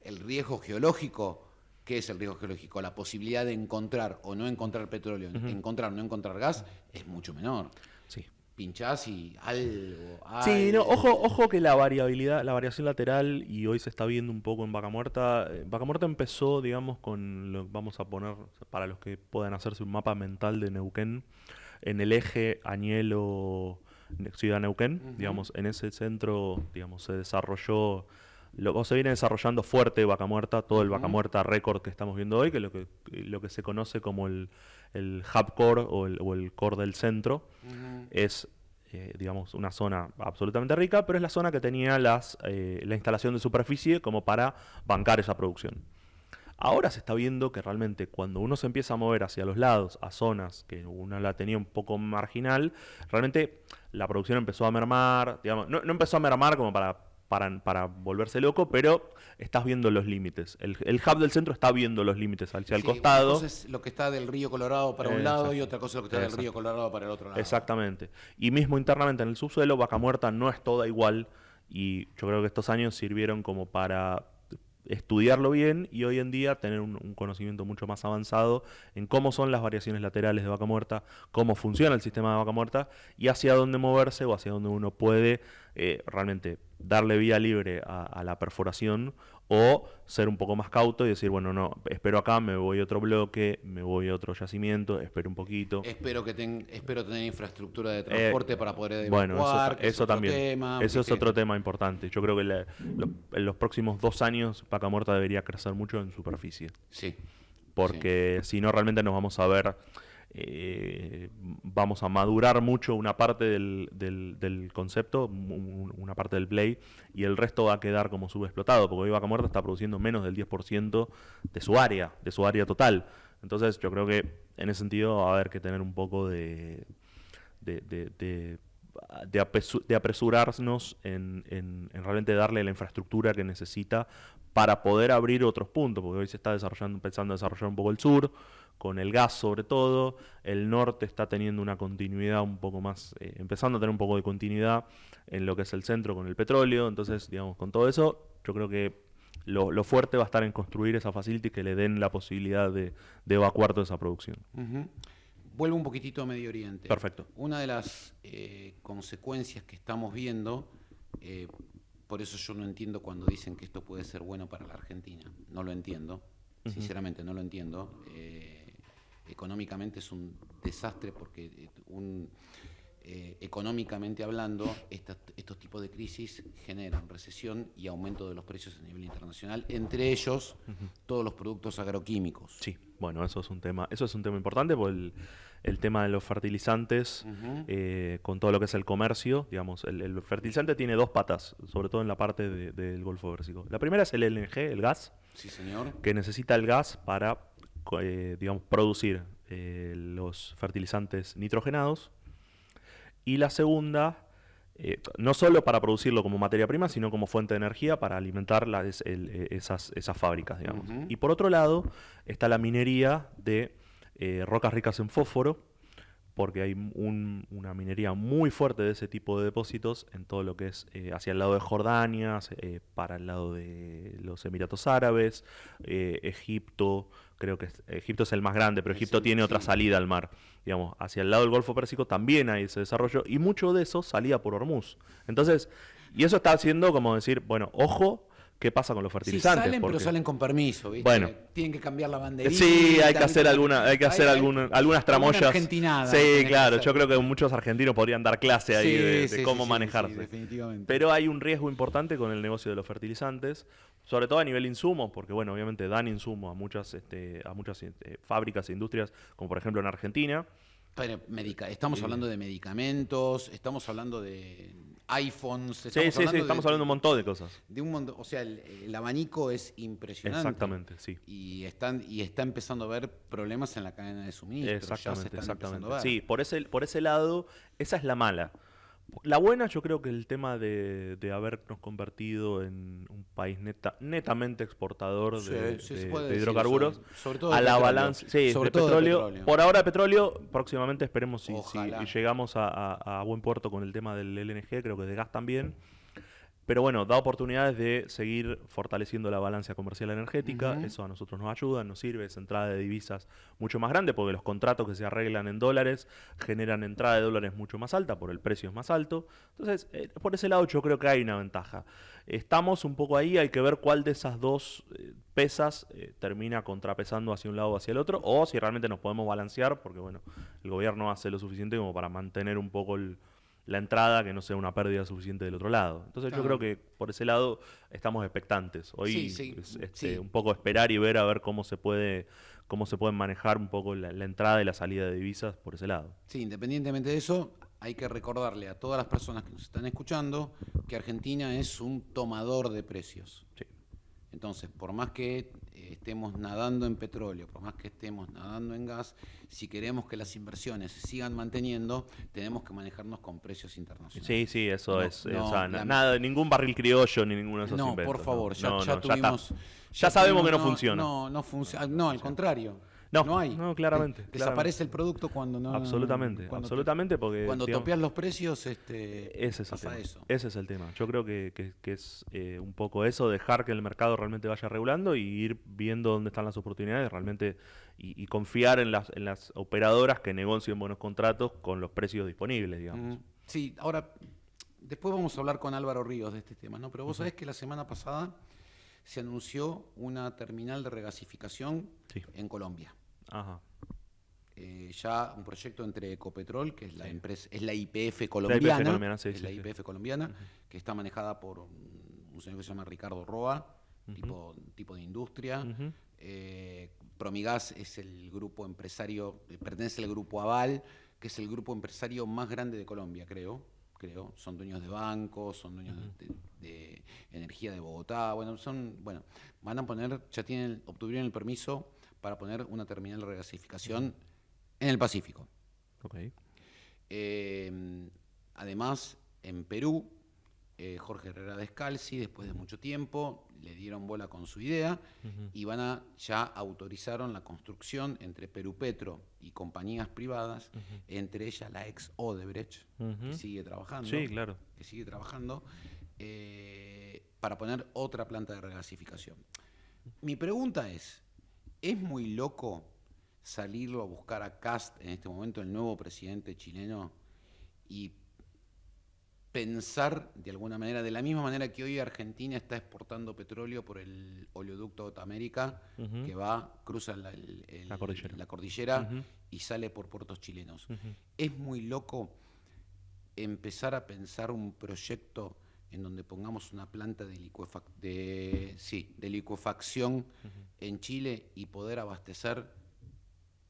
el riesgo geológico, ¿qué es el riesgo geológico? La posibilidad de encontrar o no encontrar petróleo, encontrar o no encontrar gas, es mucho menor. Sí. Pinchás y algo. Sí, no, ojo que la variación lateral, y hoy se está viendo un poco en Vaca Muerta. Vaca Muerta empezó, digamos, vamos a poner, para los que puedan hacerse un mapa mental de Neuquén, en el eje Añelo-Ciudad Neuquén, digamos, en ese centro, digamos, se desarrolló, o se viene desarrollando fuerte Vaca Muerta, todo el Vaca Muerta récord que estamos viendo hoy, que es lo que se conoce como el hub core o el core del centro. Es, digamos, una zona absolutamente rica, pero es la zona que tenía la instalación de superficie como para bancar esa producción. Ahora se está viendo que realmente cuando uno se empieza a mover hacia los lados, a zonas que uno la tenía un poco marginal, realmente la producción empezó a mermar, digamos, no empezó a mermar como para volverse loco, pero estás viendo los límites. El hub del centro está viendo los límites hacia el costado. Una cosa es lo que está del río Colorado para un lado y otra cosa es lo que está del río Colorado para el otro lado. Exactamente. Y mismo internamente en el subsuelo, Vaca Muerta no es toda igual, y yo creo que estos años sirvieron como para estudiarlo bien y hoy en día tener un conocimiento mucho más avanzado en cómo son las variaciones laterales de Vaca Muerta, cómo funciona el sistema de Vaca Muerta y hacia dónde moverse o hacia dónde uno puede realmente darle vía libre a la perforación o ser un poco más cauto y decir, bueno, no, espero acá, me voy a otro bloque, me voy a otro yacimiento, espero un poquito. Espero tener infraestructura de transporte para poder evacuar. Bueno, eso también. Tema, eso es otro tema importante. Yo creo que en los próximos 2 años Vaca Muerta debería crecer mucho en superficie. Sí. Porque si no, realmente nos vamos a ver... vamos a madurar mucho una parte del concepto, una parte del play, y el resto va a quedar como subexplotado, porque hoy Vaca Muerta está produciendo menos del 10% de su área total. Entonces yo creo que en ese sentido va a haber que tener un poco de apresurarnos en realmente darle la infraestructura que necesita para poder abrir otros puntos, porque hoy se está empezando a desarrollar un poco el sur, con el gas sobre todo, el norte está teniendo una continuidad un poco más, empezando a tener un poco de continuidad en lo que es el centro con el petróleo. Entonces, digamos, con todo eso, yo creo que lo fuerte va a estar en construir esa facility que le den la posibilidad de evacuar toda esa producción. Vuelvo un poquitito a Medio Oriente. Perfecto. Una de las consecuencias que estamos viendo, por eso yo no entiendo cuando dicen que esto puede ser bueno para la Argentina. No lo entiendo, sinceramente no lo entiendo. Económicamente es un desastre porque económicamente hablando, estos tipos de crisis generan recesión y aumento de los precios a nivel internacional, entre ellos todos los productos agroquímicos. Sí, bueno, eso es un tema importante porque el tema de los fertilizantes, con todo lo que es el comercio, digamos, el fertilizante tiene 2 patas, sobre todo en la parte del Golfo Pérsico. La primera es el LNG, el gas, sí, señor, que necesita el gas para digamos, producir los fertilizantes nitrogenados. Y la segunda, no solo para producirlo como materia prima, sino como fuente de energía para alimentar esas fábricas, digamos. Y por otro lado, está la minería de rocas ricas en fósforo, porque hay una minería muy fuerte de ese tipo de depósitos en todo lo que es hacia el lado de Jordania, para el lado de los Emiratos Árabes, Egipto. Creo que Egipto es el más grande, pero Egipto tiene otra salida al mar. Digamos, hacia el lado del Golfo Pérsico también hay ese desarrollo, y mucho de eso salía por Hormuz. Entonces, y eso está haciendo como decir, bueno, ojo, ¿Qué pasa con los fertilizantes? Sí, salen, pero salen con permiso, ¿viste? Bueno. Tienen que cambiar la banderita. Sí, hay que hacer algunas tramoyas. Sí, claro, yo creo que muchos argentinos podrían dar clase ahí de cómo manejarse. Sí, definitivamente. Pero hay un riesgo importante con el negocio de los fertilizantes, sobre todo a nivel insumos, porque bueno, obviamente dan insumos a muchas fábricas e industrias, como por ejemplo en Argentina. Pero estamos hablando de medicamentos, estamos hablando de iPhones, Estamos hablando de un montón de cosas. De un montón, o sea, el abanico es impresionante. Exactamente, sí. Y está empezando a haber problemas en la cadena de suministro. Exactamente. Sí, por ese lado, esa es la mala. La buena, yo creo que el tema de habernos convertido en un país netamente exportador de hidrocarburos, sobre todo a la balanza, sobre todo petróleo. Por ahora petróleo, próximamente esperemos si llegamos a buen puerto con el tema del LNG, creo que de gas también. Pero bueno, da oportunidades de seguir fortaleciendo la balanza comercial energética. Eso a nosotros nos ayuda, nos sirve, es entrada de divisas mucho más grande, porque los contratos que se arreglan en dólares generan entrada de dólares mucho más alta, por el precio es más alto. Entonces, por ese lado yo creo que hay una ventaja. Estamos un poco ahí, hay que ver cuál de esas dos pesas termina contrapesando hacia un lado o hacia el otro, o si realmente nos podemos balancear, porque bueno, el gobierno hace lo suficiente como para mantener un poco la entrada, que no sea una pérdida suficiente del otro lado. Entonces yo creo que por ese lado estamos expectantes. Hoy es un poco esperar y ver a ver cómo se pueden manejar un poco la entrada y la salida de divisas por ese lado. Sí, independientemente de eso, hay que recordarle a todas las personas que nos están escuchando que Argentina es un tomador de precios. Sí. Entonces, por más que estemos nadando en petróleo, por más que estemos nadando en gas, si queremos que las inversiones se sigan manteniendo, tenemos que manejarnos con precios internacionales. Sí, eso es. Nada, ningún barril criollo ni ninguno de esos inventos. No, por favor, ya tuvimos... Ya sabemos que no funciona. No funciona. No, al contrario. No hay. No, claramente. Desaparece el producto cuando no... Absolutamente, porque... Cuando topeas los precios, pasa eso. Ese es el tema. Yo creo que es un poco eso, dejar que el mercado realmente vaya regulando y ir viendo dónde están las oportunidades realmente y confiar en las operadoras que negocien buenos contratos con los precios disponibles, digamos. Sí, ahora, después vamos a hablar con Álvaro Ríos de este tema, ¿no? Pero vos sabés que la semana pasada se anunció una terminal de regasificación en Colombia. Ajá. Ya un proyecto entre Ecopetrol, que es la empresa, es la YPF colombiana, YPF colombiana, que está manejada por un señor que se llama Ricardo Roa, tipo de industria. Promigas es el grupo empresario, pertenece al grupo Aval, que es el grupo empresario más grande de Colombia, creo. Son dueños de bancos, son dueños de energía de Bogotá. Van a poner, obtuvieron el permiso para poner una terminal de regasificación en el Pacífico. Okay. Además, en Perú, Jorge Herrera Descalzi, después de mucho tiempo, le dieron bola con su idea y ya autorizaron la construcción entre Perú Petro y compañías privadas, entre ellas la ex Odebrecht, que sigue trabajando. Sí, claro. Que sigue trabajando para poner otra planta de regasificación. Mi pregunta es muy loco salirlo a buscar a Kast en este momento, el nuevo presidente chileno, y pensar de alguna manera, de la misma manera que hoy Argentina está exportando petróleo por el oleoducto Otamérica, que cruza la cordillera y sale por puertos chilenos. Es muy loco empezar a pensar un proyecto en donde pongamos una planta de licuefacción en Chile y poder abastecer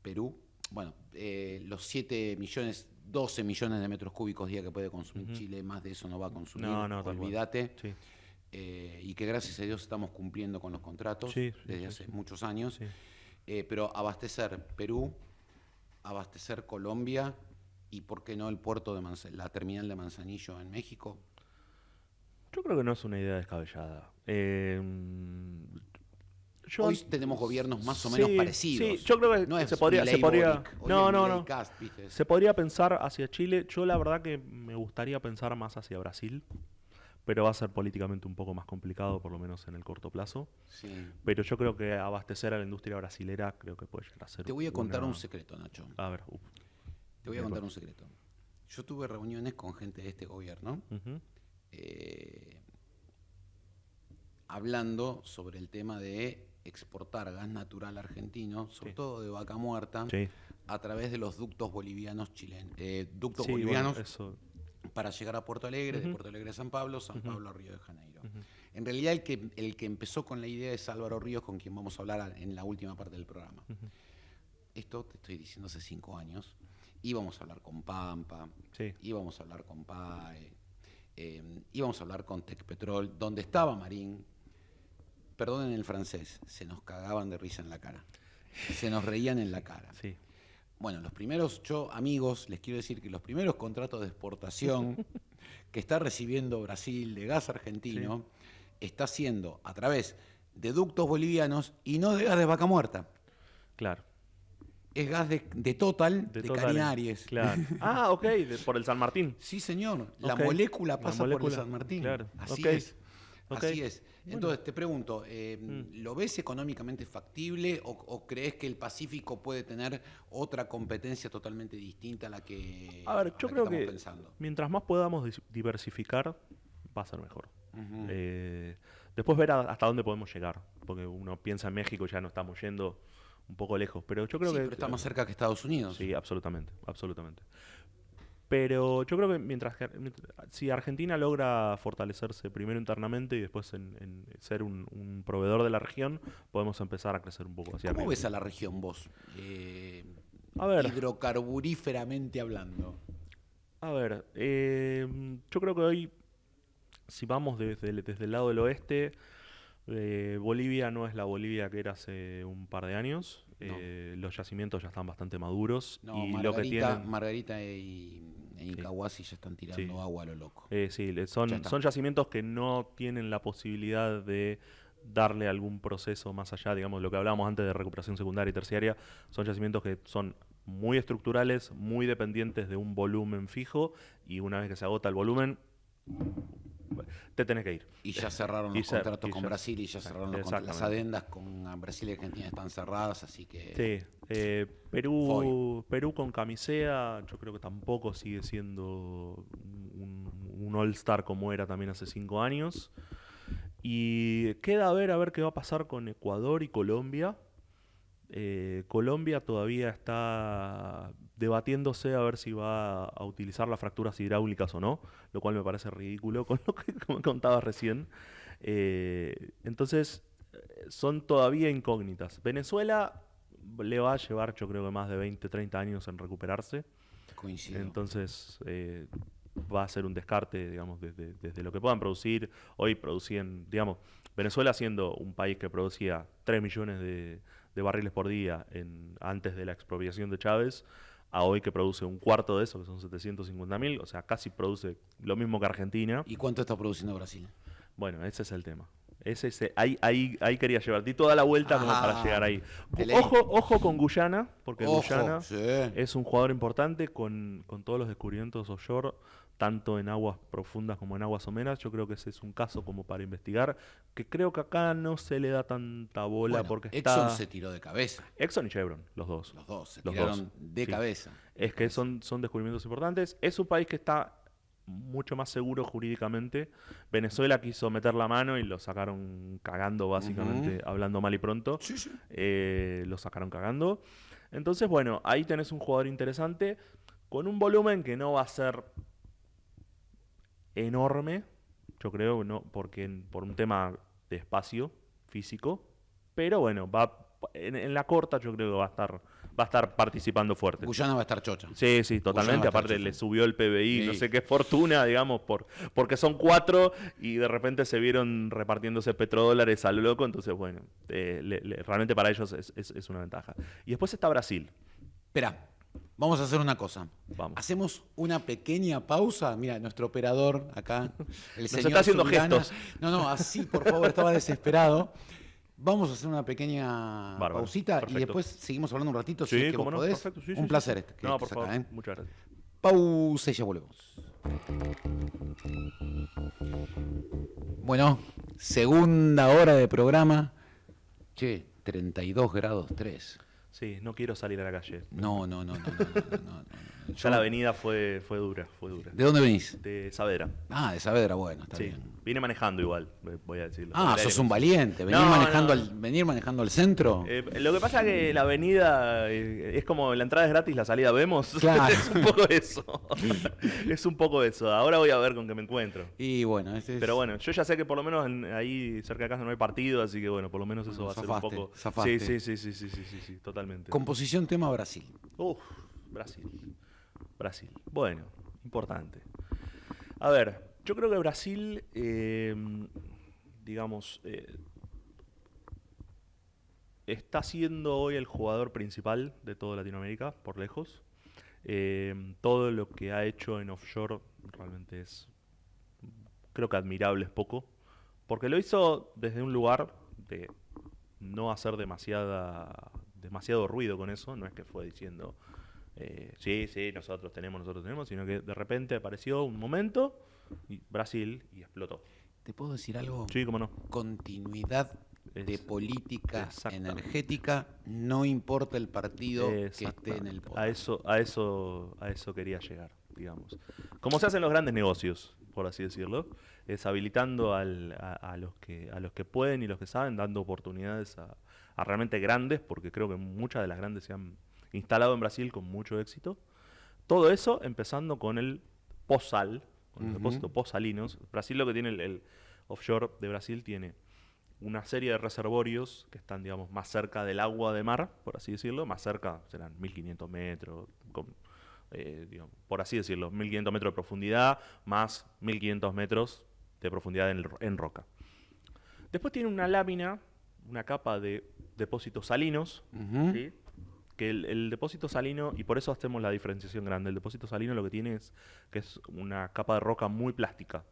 Perú. Bueno, los 12 millones de metros cúbicos día que puede consumir Chile, más de eso no va a consumir, olvídate. Sí. Y que gracias a Dios estamos cumpliendo con los contratos desde hace muchos años. Sí. Pero abastecer Perú, abastecer Colombia y, ¿por qué no, el puerto de la terminal de Manzanillo en México? Yo creo que no es una idea descabellada. Hoy tenemos gobiernos más o menos parecidos. Sí, yo creo que no se podría se podría pensar hacia Chile. Yo la verdad que me gustaría pensar más hacia Brasil, pero va a ser políticamente un poco más complicado, por lo menos en el corto plazo. Sí. Pero yo creo que abastecer a la industria brasilera creo que puede llegar a ser. Te voy a contar un secreto, Nacho. A ver. Te voy a contar un secreto. Yo tuve reuniones con gente de este gobierno. hablando sobre el tema de exportar gas natural argentino, sobre todo de Vaca Muerta, a través de los ductos bolivianos chilenos. Bolivianos para llegar a Puerto Alegre, de Puerto Alegre a San Pablo a Río de Janeiro. En realidad el que empezó con la idea es Álvaro Ríos, con quien vamos a hablar en la última parte del programa. Esto te estoy diciendo hace 5 años. Íbamos a hablar con Pampa, íbamos a hablar con PAE, íbamos a hablar con Tecpetrol, donde estaba Marín. Perdonen el francés, se nos cagaban de risa en la cara. Se nos reían en la cara. Sí. Bueno, amigos, les quiero decir que los primeros contratos de exportación que está recibiendo Brasil de gas argentino está siendo a través de ductos bolivianos y no de gas de Vaca Muerta. Claro. Es gas de Total, de Canarias. Claro. Ok, por el San Martín. Sí, señor. La molécula pasa por el San Martín. Claro. Así es. Así es. Entonces, te pregunto, ¿lo ves económicamente factible o crees que el Pacífico puede tener otra competencia totalmente distinta a la que yo creo que pensando? Mientras más podamos diversificar, va a ser mejor. Después ver hasta dónde podemos llegar, porque uno piensa en México y ya no estamos yendo un poco lejos, pero yo creo que pero está más cerca que Estados Unidos. Sí, absolutamente. Pero yo creo que si Argentina logra fortalecerse primero internamente y después en ser un proveedor de la región, podemos empezar a crecer un poco hacia arriba. ¿Cómo ves a la región vos? Hidrocarburíferamente hablando. Yo creo que hoy, si vamos desde el lado del oeste, Bolivia no es la Bolivia que era hace un par de años. No. Los yacimientos ya están bastante maduros. No, y Margarita y Incahuasi ya están tirando agua a lo loco. Son yacimientos que no tienen la posibilidad de darle algún proceso más allá, digamos, lo que hablábamos antes de recuperación secundaria y terciaria. Son yacimientos que son muy estructurales, muy dependientes de un volumen fijo, y una vez que se agota el volumen, te tenés que ir. Y ya cerraron los contratos con Brasil y ya cerraron las adendas con Brasil y Argentina están cerradas, así que... Sí, Perú con Camisea yo creo que tampoco sigue siendo un all-star como era también hace 5 años. Y queda a ver qué va a pasar con Ecuador y Colombia. Colombia todavía está debatiéndose a ver si va a utilizar las fracturas hidráulicas o no, lo cual me parece ridículo con lo que me contabas recién. Entonces, son todavía incógnitas. Venezuela le va a llevar, yo creo que más de 20, 30 años en recuperarse. Coincido. Entonces, va a ser un descarte, digamos, desde lo que puedan producir. Hoy producían, digamos, Venezuela siendo un país que producía 3 millones de barriles por día antes de la expropiación de Chávez, a hoy que produce un cuarto de eso, que son 750.000, o sea, casi produce lo mismo que Argentina. ¿Y cuánto está produciendo Brasil? Bueno, ese es el tema. Ahí quería llevar. Di toda la vuelta como para llegar ahí. Ojo con Guyana, porque Guyana es un jugador importante con todos los descubrimientos offshore, tanto en aguas profundas como en aguas someras. Yo creo que ese es un caso como para investigar, que creo que acá no se le da tanta bola, porque Exxon se tiró de cabeza. Exxon y Chevron, los dos. Los dos se tiraron de cabeza. Es que son descubrimientos importantes. Es un país que está mucho más seguro jurídicamente. Venezuela quiso meter la mano y lo sacaron cagando, básicamente, hablando mal y pronto. Sí. Lo sacaron cagando. Entonces, bueno, ahí tenés un jugador interesante con un volumen que no va a ser enorme, yo creo, no, por un tema de espacio físico, pero bueno, en la corta yo creo que va a estar participando fuerte. Guyana va a estar chocha. Sí, totalmente. Aparte le subió el PBI, no sé qué fortuna, digamos, porque son 4 y de repente se vieron repartiéndose petrodólares a lo loco. Entonces, bueno, realmente para ellos es una ventaja. Y después está Brasil. Espera, vamos a hacer una cosa. Vamos. Hacemos una pequeña pausa. Mira, nuestro operador acá, el Nos señor está haciendo Zuliana. gestos. No, así, por favor, estaba desesperado. Vamos a hacer una pequeña pausita. Perfecto. Y después seguimos hablando un ratito, si es que vos podés. Perfecto, un placer que por favor, acá, muchas gracias. Pausa y ya volvemos. Bueno, segunda hora de programa. Che, 32 grados 3. Sí, no quiero salir a la calle. No. Ya la avenida fue dura, fue dura. ¿De dónde venís? De Saavedra. Ah, de Saavedra, bueno, está Sí, bien. vine manejando igual, voy a decirlo. Ah, sos un valiente. Venir manejando al centro. Lo que pasa es que la avenida es como la entrada es gratis, la salida vemos. Claro. Es un poco eso. Es un poco eso. Ahora voy a ver con qué me encuentro. Y bueno, Pero bueno, yo ya sé que por lo menos ahí cerca de casa no hay partido, así que bueno, por lo menos eso va a ser un poco. Zafaste. Sí, totalmente. Composición tema Brasil. Brasil. Bueno, importante. A ver, yo creo que Brasil, digamos, está siendo hoy el jugador principal de toda Latinoamérica, por lejos. Todo lo que ha hecho en offshore realmente es, creo que admirable, es poco. Porque lo hizo desde un lugar de no hacer demasiado ruido con eso. No es que fue diciendo, sí, nosotros tenemos, sino que de repente apareció un momento, y Brasil, y explotó. ¿Te puedo decir algo? Sí, cómo no. Continuidad de política energética, no importa el partido que esté en el poder. A eso quería llegar, digamos. Como se hacen los grandes negocios, por así decirlo, es habilitando a los que pueden y los que saben, dando oportunidades a realmente grandes, porque creo que muchas de las grandes se han instalado en Brasil con mucho éxito. Todo eso empezando con el post-sal, con el depósito post-salinos. Brasil, lo que tiene el offshore de Brasil, tiene una serie de reservorios que están, digamos, más cerca del agua de mar, por así decirlo. Más cerca serán 1500 metros, digamos, por así decirlo, 1500 metros de profundidad, más 1500 metros de profundidad en roca. Después tiene una lámina, una capa de depósitos salinos, ¿sí? Que el depósito salino, y por eso hacemos la diferenciación grande, el depósito salino lo que tiene es que es una capa de roca muy plástica.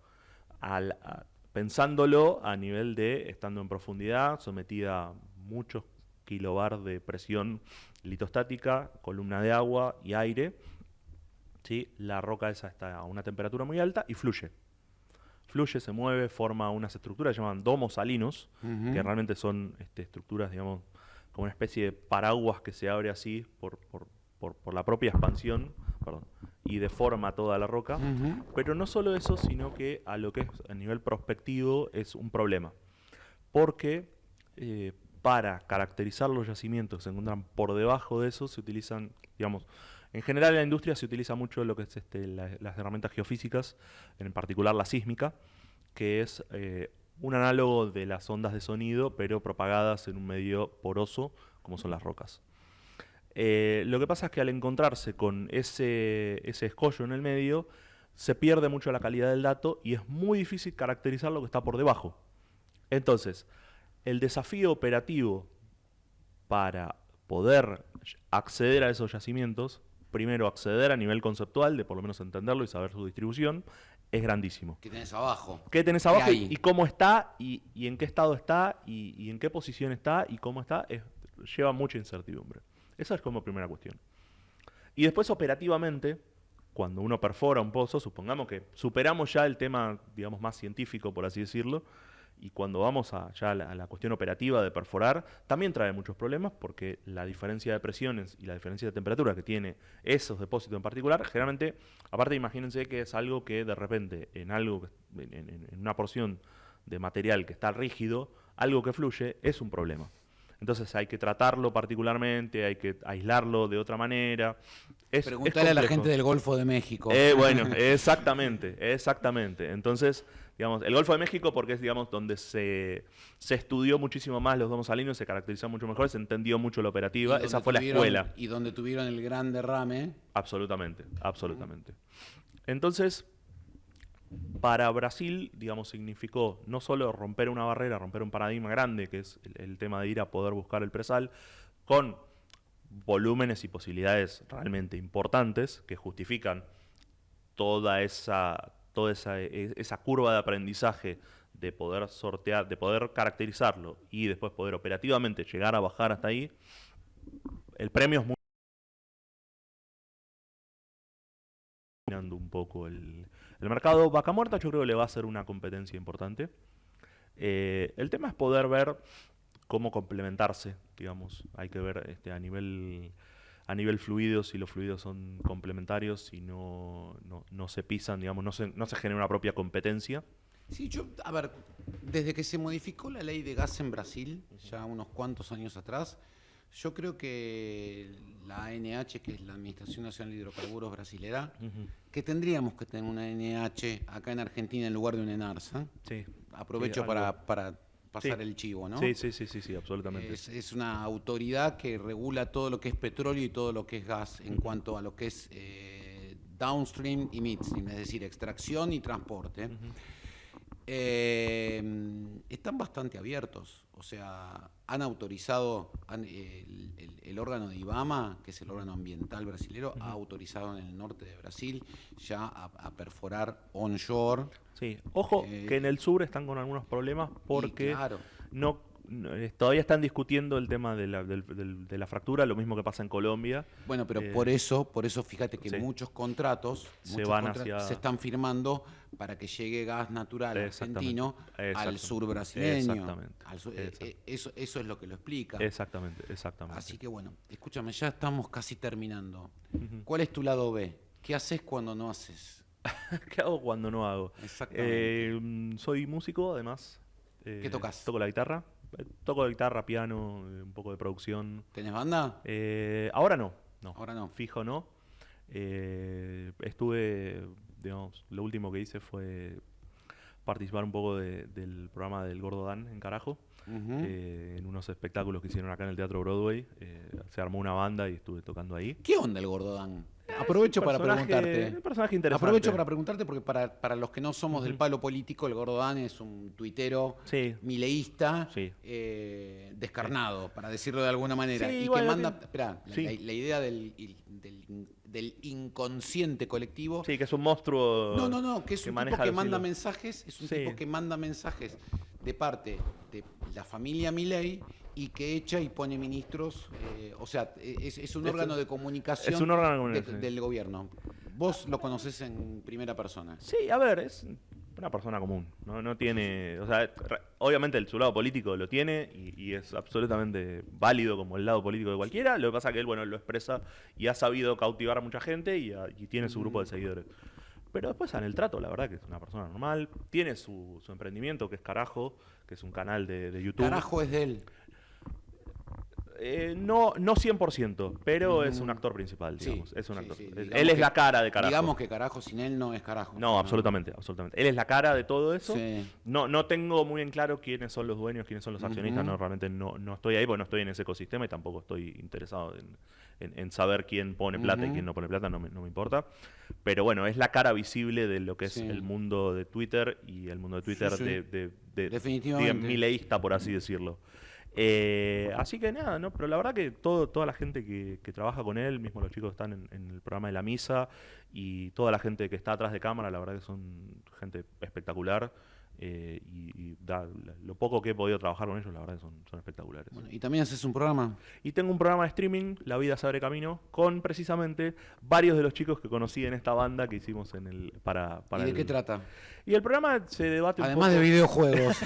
Pensándolo a nivel de estando en profundidad, sometida a muchos kilobar de presión litostática, columna de agua y aire, ¿sí? La roca esa está a una temperatura muy alta y fluye. Fluye, se mueve, forma unas estructuras que llaman domos salinos, que realmente son estructuras, digamos, como una especie de paraguas que se abre así por la propia expansión, y deforma toda la roca. Pero no solo eso, sino que a lo que es a nivel prospectivo es un problema. Porque para caracterizar los yacimientos que se encuentran por debajo de eso se utilizan, digamos, en general en la industria se utiliza mucho lo que es las herramientas geofísicas, en particular la sísmica, que es un análogo de las ondas de sonido, pero propagadas en un medio poroso, como son las rocas. Lo que pasa es que al encontrarse con ese escollo en el medio, se pierde mucho la calidad del dato y es muy difícil caracterizar lo que está por debajo. Entonces, el desafío operativo para poder acceder a esos yacimientos, primero acceder a nivel conceptual, de por lo menos entenderlo y saber su distribución, es grandísimo. ¿Qué tenés abajo? ¿Qué tenés abajo y cómo está y en qué estado está y en qué posición está y cómo está? Lleva mucha incertidumbre. Esa es como primera cuestión. Y después operativamente, cuando uno perfora un pozo, supongamos que superamos ya el tema, digamos, más científico, por así decirlo, y cuando vamos ya a la cuestión operativa de perforar, también trae muchos problemas porque la diferencia de presiones y la diferencia de temperatura que tiene esos depósitos en particular, generalmente, aparte imagínense que es algo que de repente en una porción de material que está rígido, algo que fluye es un problema. Entonces hay que tratarlo particularmente, hay que aislarlo de otra manera. Preguntale a la gente del Golfo de México. Bueno, exactamente. Entonces, digamos, el Golfo de México, porque es, digamos, donde se estudió muchísimo más los domos salinos, se caracterizó mucho mejor, se entendió mucho la operativa, esa fue la escuela. Y donde tuvieron el gran derrame. Absolutamente. Entonces, para Brasil, digamos, significó no solo romper una barrera, romper un paradigma grande, que es el tema de ir a poder buscar el presal, con volúmenes y posibilidades realmente importantes que justifican toda esa curva de aprendizaje de poder sortear, de poder caracterizarlo y después poder operativamente llegar a bajar hasta ahí. El premio es muy un poco el mercado. Vaca Muerta yo creo que le va a ser una competencia importante. El tema es poder ver cómo complementarse, digamos. Hay que ver a nivel a nivel fluidos, si los fluidos son complementarios y no se pisan, digamos, no se genera una propia competencia. Sí, a ver, desde que se modificó la ley de gas en Brasil, ya unos cuantos años atrás, yo creo que la ANH, que es la Administración Nacional de Hidrocarburos brasilera, que tendríamos que tener una ANH acá en Argentina en lugar de una ENARSA. Sí. Aprovecho para pasar el chivo, ¿no? Sí, absolutamente. Es una autoridad que regula todo lo que es petróleo y todo lo que es gas en cuanto a lo que es downstream y midstream, es decir, extracción y transporte. Están bastante abiertos, o sea, han autorizado, el órgano de IBAMA, que es el órgano ambiental brasilero, ha autorizado en el norte de Brasil ya a perforar onshore. Sí, ojo que en el sur están con algunos problemas porque claro, todavía están discutiendo el tema de la fractura, lo mismo que pasa en Colombia. Bueno, pero por eso fíjate que muchos contratos se están firmando para que llegue gas natural argentino al sur brasileño. Exactamente. Eso es lo que lo explica. Exactamente. Así que bueno, escúchame, ya estamos casi terminando. ¿Cuál es tu lado B? ¿Qué haces cuando no haces? ¿Qué hago cuando no hago? Exactamente. Soy músico, además. ¿Qué tocas? Toco la guitarra. Toco la guitarra, piano, un poco de producción. ¿Tenés banda? Ahora no. Ahora no. Fijo no. Estuve, digamos, lo último que hice fue participar un poco del programa del Gordo Dan en Carajo. En unos espectáculos que hicieron acá en el Teatro Broadway. Se armó una banda y estuve tocando ahí. ¿Qué onda el Gordo Dan? Aprovecho para preguntarte. Un personaje interesante. Aprovecho para preguntarte porque para los que no somos del palo político, el Gordo Dan es un tuitero mileísta, descarnado, para decirlo de alguna manera. Y que manda, la idea del inconsciente colectivo. Sí, que es un monstruo. No, que es un tipo que manda mensajes, tipo que manda mensajes de parte de la familia Milei y que echa y pone ministros, o sea, es un órgano de comunicación, del gobierno. Vos lo conocés en primera persona. Sí, a ver, es una persona común, no tiene, o sea, obviamente su lado político lo tiene y es absolutamente válido como el lado político de cualquiera. Lo que pasa es que él, lo expresa y ha sabido cautivar a mucha gente y tiene su grupo de seguidores. Pero después en el trato, la verdad que es una persona normal. Tiene su emprendimiento, que es Carajo, que es un canal de YouTube. ¿Carajo es de él? No 100%, pero es un actor principal, digamos. Es un actor. Él es la cara de Carajo. Digamos que Carajo sin él no es Carajo. No, absolutamente. Él es la cara de todo eso. Sí. No tengo muy en claro quiénes son los dueños, quiénes son los accionistas. No, realmente no estoy ahí porque no estoy en ese ecosistema y tampoco estoy interesado en saber quién pone plata y quién no pone plata, no me importa. Pero bueno, es la cara visible de lo que es el mundo de Twitter y el mundo de Twitter definitivamente mileísta, por así decirlo. Así que nada, ¿no? Pero la verdad que toda la gente que trabaja con él, mismo los chicos que están en el programa de La Misa y toda la gente que está atrás de cámara, la verdad que son gente espectacular. Lo poco que he podido trabajar con ellos, la verdad que son espectaculares. Bueno, ¿y también haces un programa? Y tengo un programa de streaming, La Vida se abre camino, con precisamente varios de los chicos que conocí en esta banda que hicimos para ¿Y de qué trata? Y el programa se debate además de videojuegos.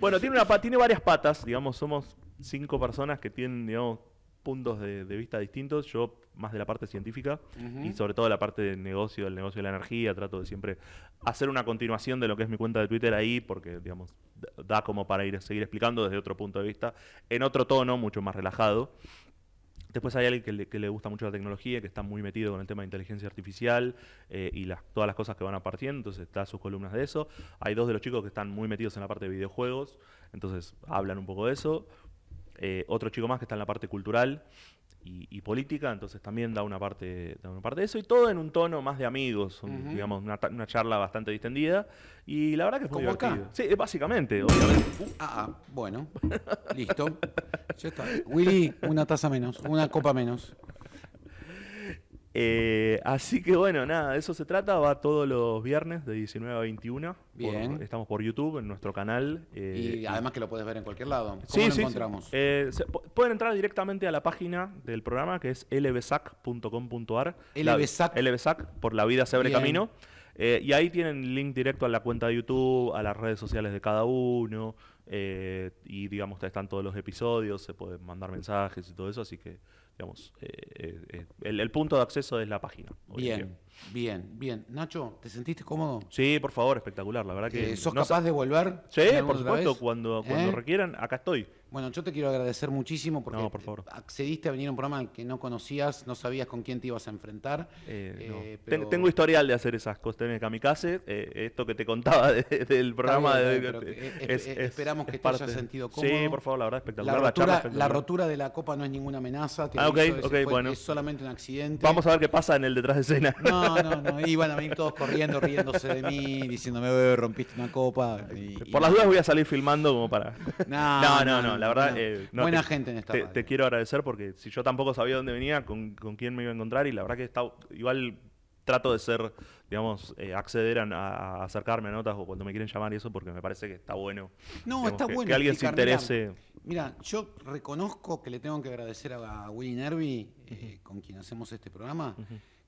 Bueno, tiene varias patas, digamos, somos 5 personas que tienen, digamos, puntos de vista distintos. Yo más de la parte científica y sobre todo la parte del negocio de la energía. Trato de siempre hacer una continuación de lo que es mi cuenta de Twitter ahí, porque digamos da como para seguir explicando desde otro punto de vista, en otro tono, mucho más relajado. Después hay alguien que le gusta mucho la tecnología, que está muy metido con el tema de inteligencia artificial y todas las cosas que van apareciendo, entonces está sus columnas de eso. Hay 2 de los chicos que están muy metidos en la parte de videojuegos, entonces hablan un poco de eso. Otro chico más que está en la parte cultural y política, entonces también da una parte de eso, y todo en un tono más de amigos, digamos, una charla bastante distendida, y la verdad que es muy divertido. Acá. Sí, básicamente, obviamente. Bueno, listo. Ya está. Willy, una taza menos, una copa menos. Así que bueno, nada, de eso se trata. Va todos los viernes de 19 a 21. Bien. Estamos por YouTube, en nuestro canal. Y además que lo puedes ver en cualquier lado. ¿Cómo lo encontramos? Sí. Pueden entrar directamente a la página del programa, que es lbsac.com.ar. LBSAC, por La Vida se abre camino. Y ahí tienen link directo a la cuenta de YouTube, a las redes sociales de cada uno. y digamos, están todos los episodios, se pueden mandar mensajes y todo eso, así que, digamos, el punto de acceso es la página. Bien. Nacho, ¿te sentiste cómodo? Sí, por favor, espectacular, la verdad que... ¿Sos capaz de volver? Sí, por supuesto, cuando requieran, acá estoy. Bueno, yo te quiero agradecer muchísimo porque No, por favor. accediste a venir a un programa al que no conocías, no sabías con quién te ibas a enfrentar. No. Pero... Tengo historial de hacer esas cuestiones kamikaze. Esto que te contaba del programa. Esperamos que te hayas sentido cómodo. Sí, por favor, la verdad, espectacular. La rotura de la copa no es ninguna amenaza. Bueno. Es solamente un accidente. Vamos a ver qué pasa en el detrás de escena. No. Iban a venir todos corriendo, riéndose de mí, diciéndome, rompiste una copa. Por las dudas voy a salir filmando como para... No, la verdad... buena gente en esta radio. Te quiero agradecer porque si yo tampoco sabía dónde venía, con quién me iba a encontrar, y la verdad que igual trato de ser, digamos, acceder a acercarme a notas o cuando me quieren llamar y eso, porque me parece que está bueno. No, digamos, está bueno. Que alguien se interese. Mira, yo reconozco que le tengo que agradecer a Willy Nervi, con quien hacemos este programa,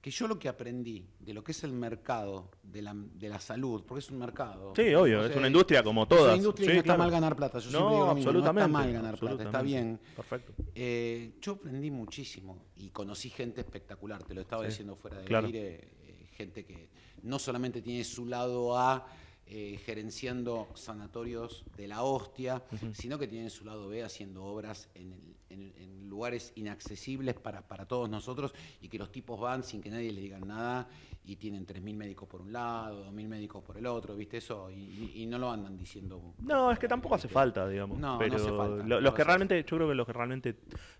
que yo lo que aprendí de lo que es el mercado de la salud, porque es un mercado. Sí, obvio, es una industria como todas. Es una industria y no está mal ganar plata. Yo siempre digo lo mismo, no está mal ganar plata, está bien. Perfecto. Yo aprendí muchísimo y conocí gente espectacular, te lo estaba diciendo fuera del aire, gente que no solamente tiene su lado A, gerenciando sanatorios de la hostia, sino que tiene su lado B haciendo obras en lugares inaccesibles para todos nosotros, y que los tipos van sin que nadie les diga nada y tienen 3.000 médicos por un lado, 2.000 médicos por el otro, ¿viste eso? Y no lo andan diciendo... No, es que tampoco hace falta, digamos. No hace falta. Yo creo que los que realmente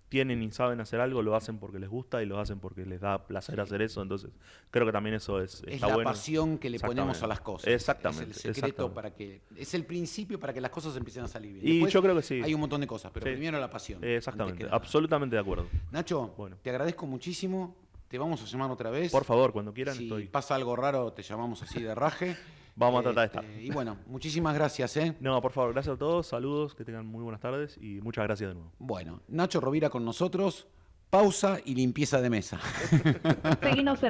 tienen y saben hacer algo lo hacen porque les gusta y lo hacen porque les da placer hacer eso, entonces creo que también eso está bueno. Es la pasión que le ponemos a las cosas. Exactamente. Es el secreto es el principio para que las cosas empiecen a salir bien. Y después, yo creo que sí. Hay un montón de cosas, pero primero la pasión. Exactamente, absolutamente de acuerdo. Nacho, te agradezco muchísimo. Te vamos a llamar otra vez. Por favor, cuando quieran si pasa algo raro, te llamamos así de raje. Vamos a tratar de estar. Y bueno, muchísimas gracias. No, por favor, gracias a todos. Saludos, que tengan muy buenas tardes y muchas gracias de nuevo. Bueno, Nacho Rovira con nosotros. Pausa y limpieza de mesa. Seguinos en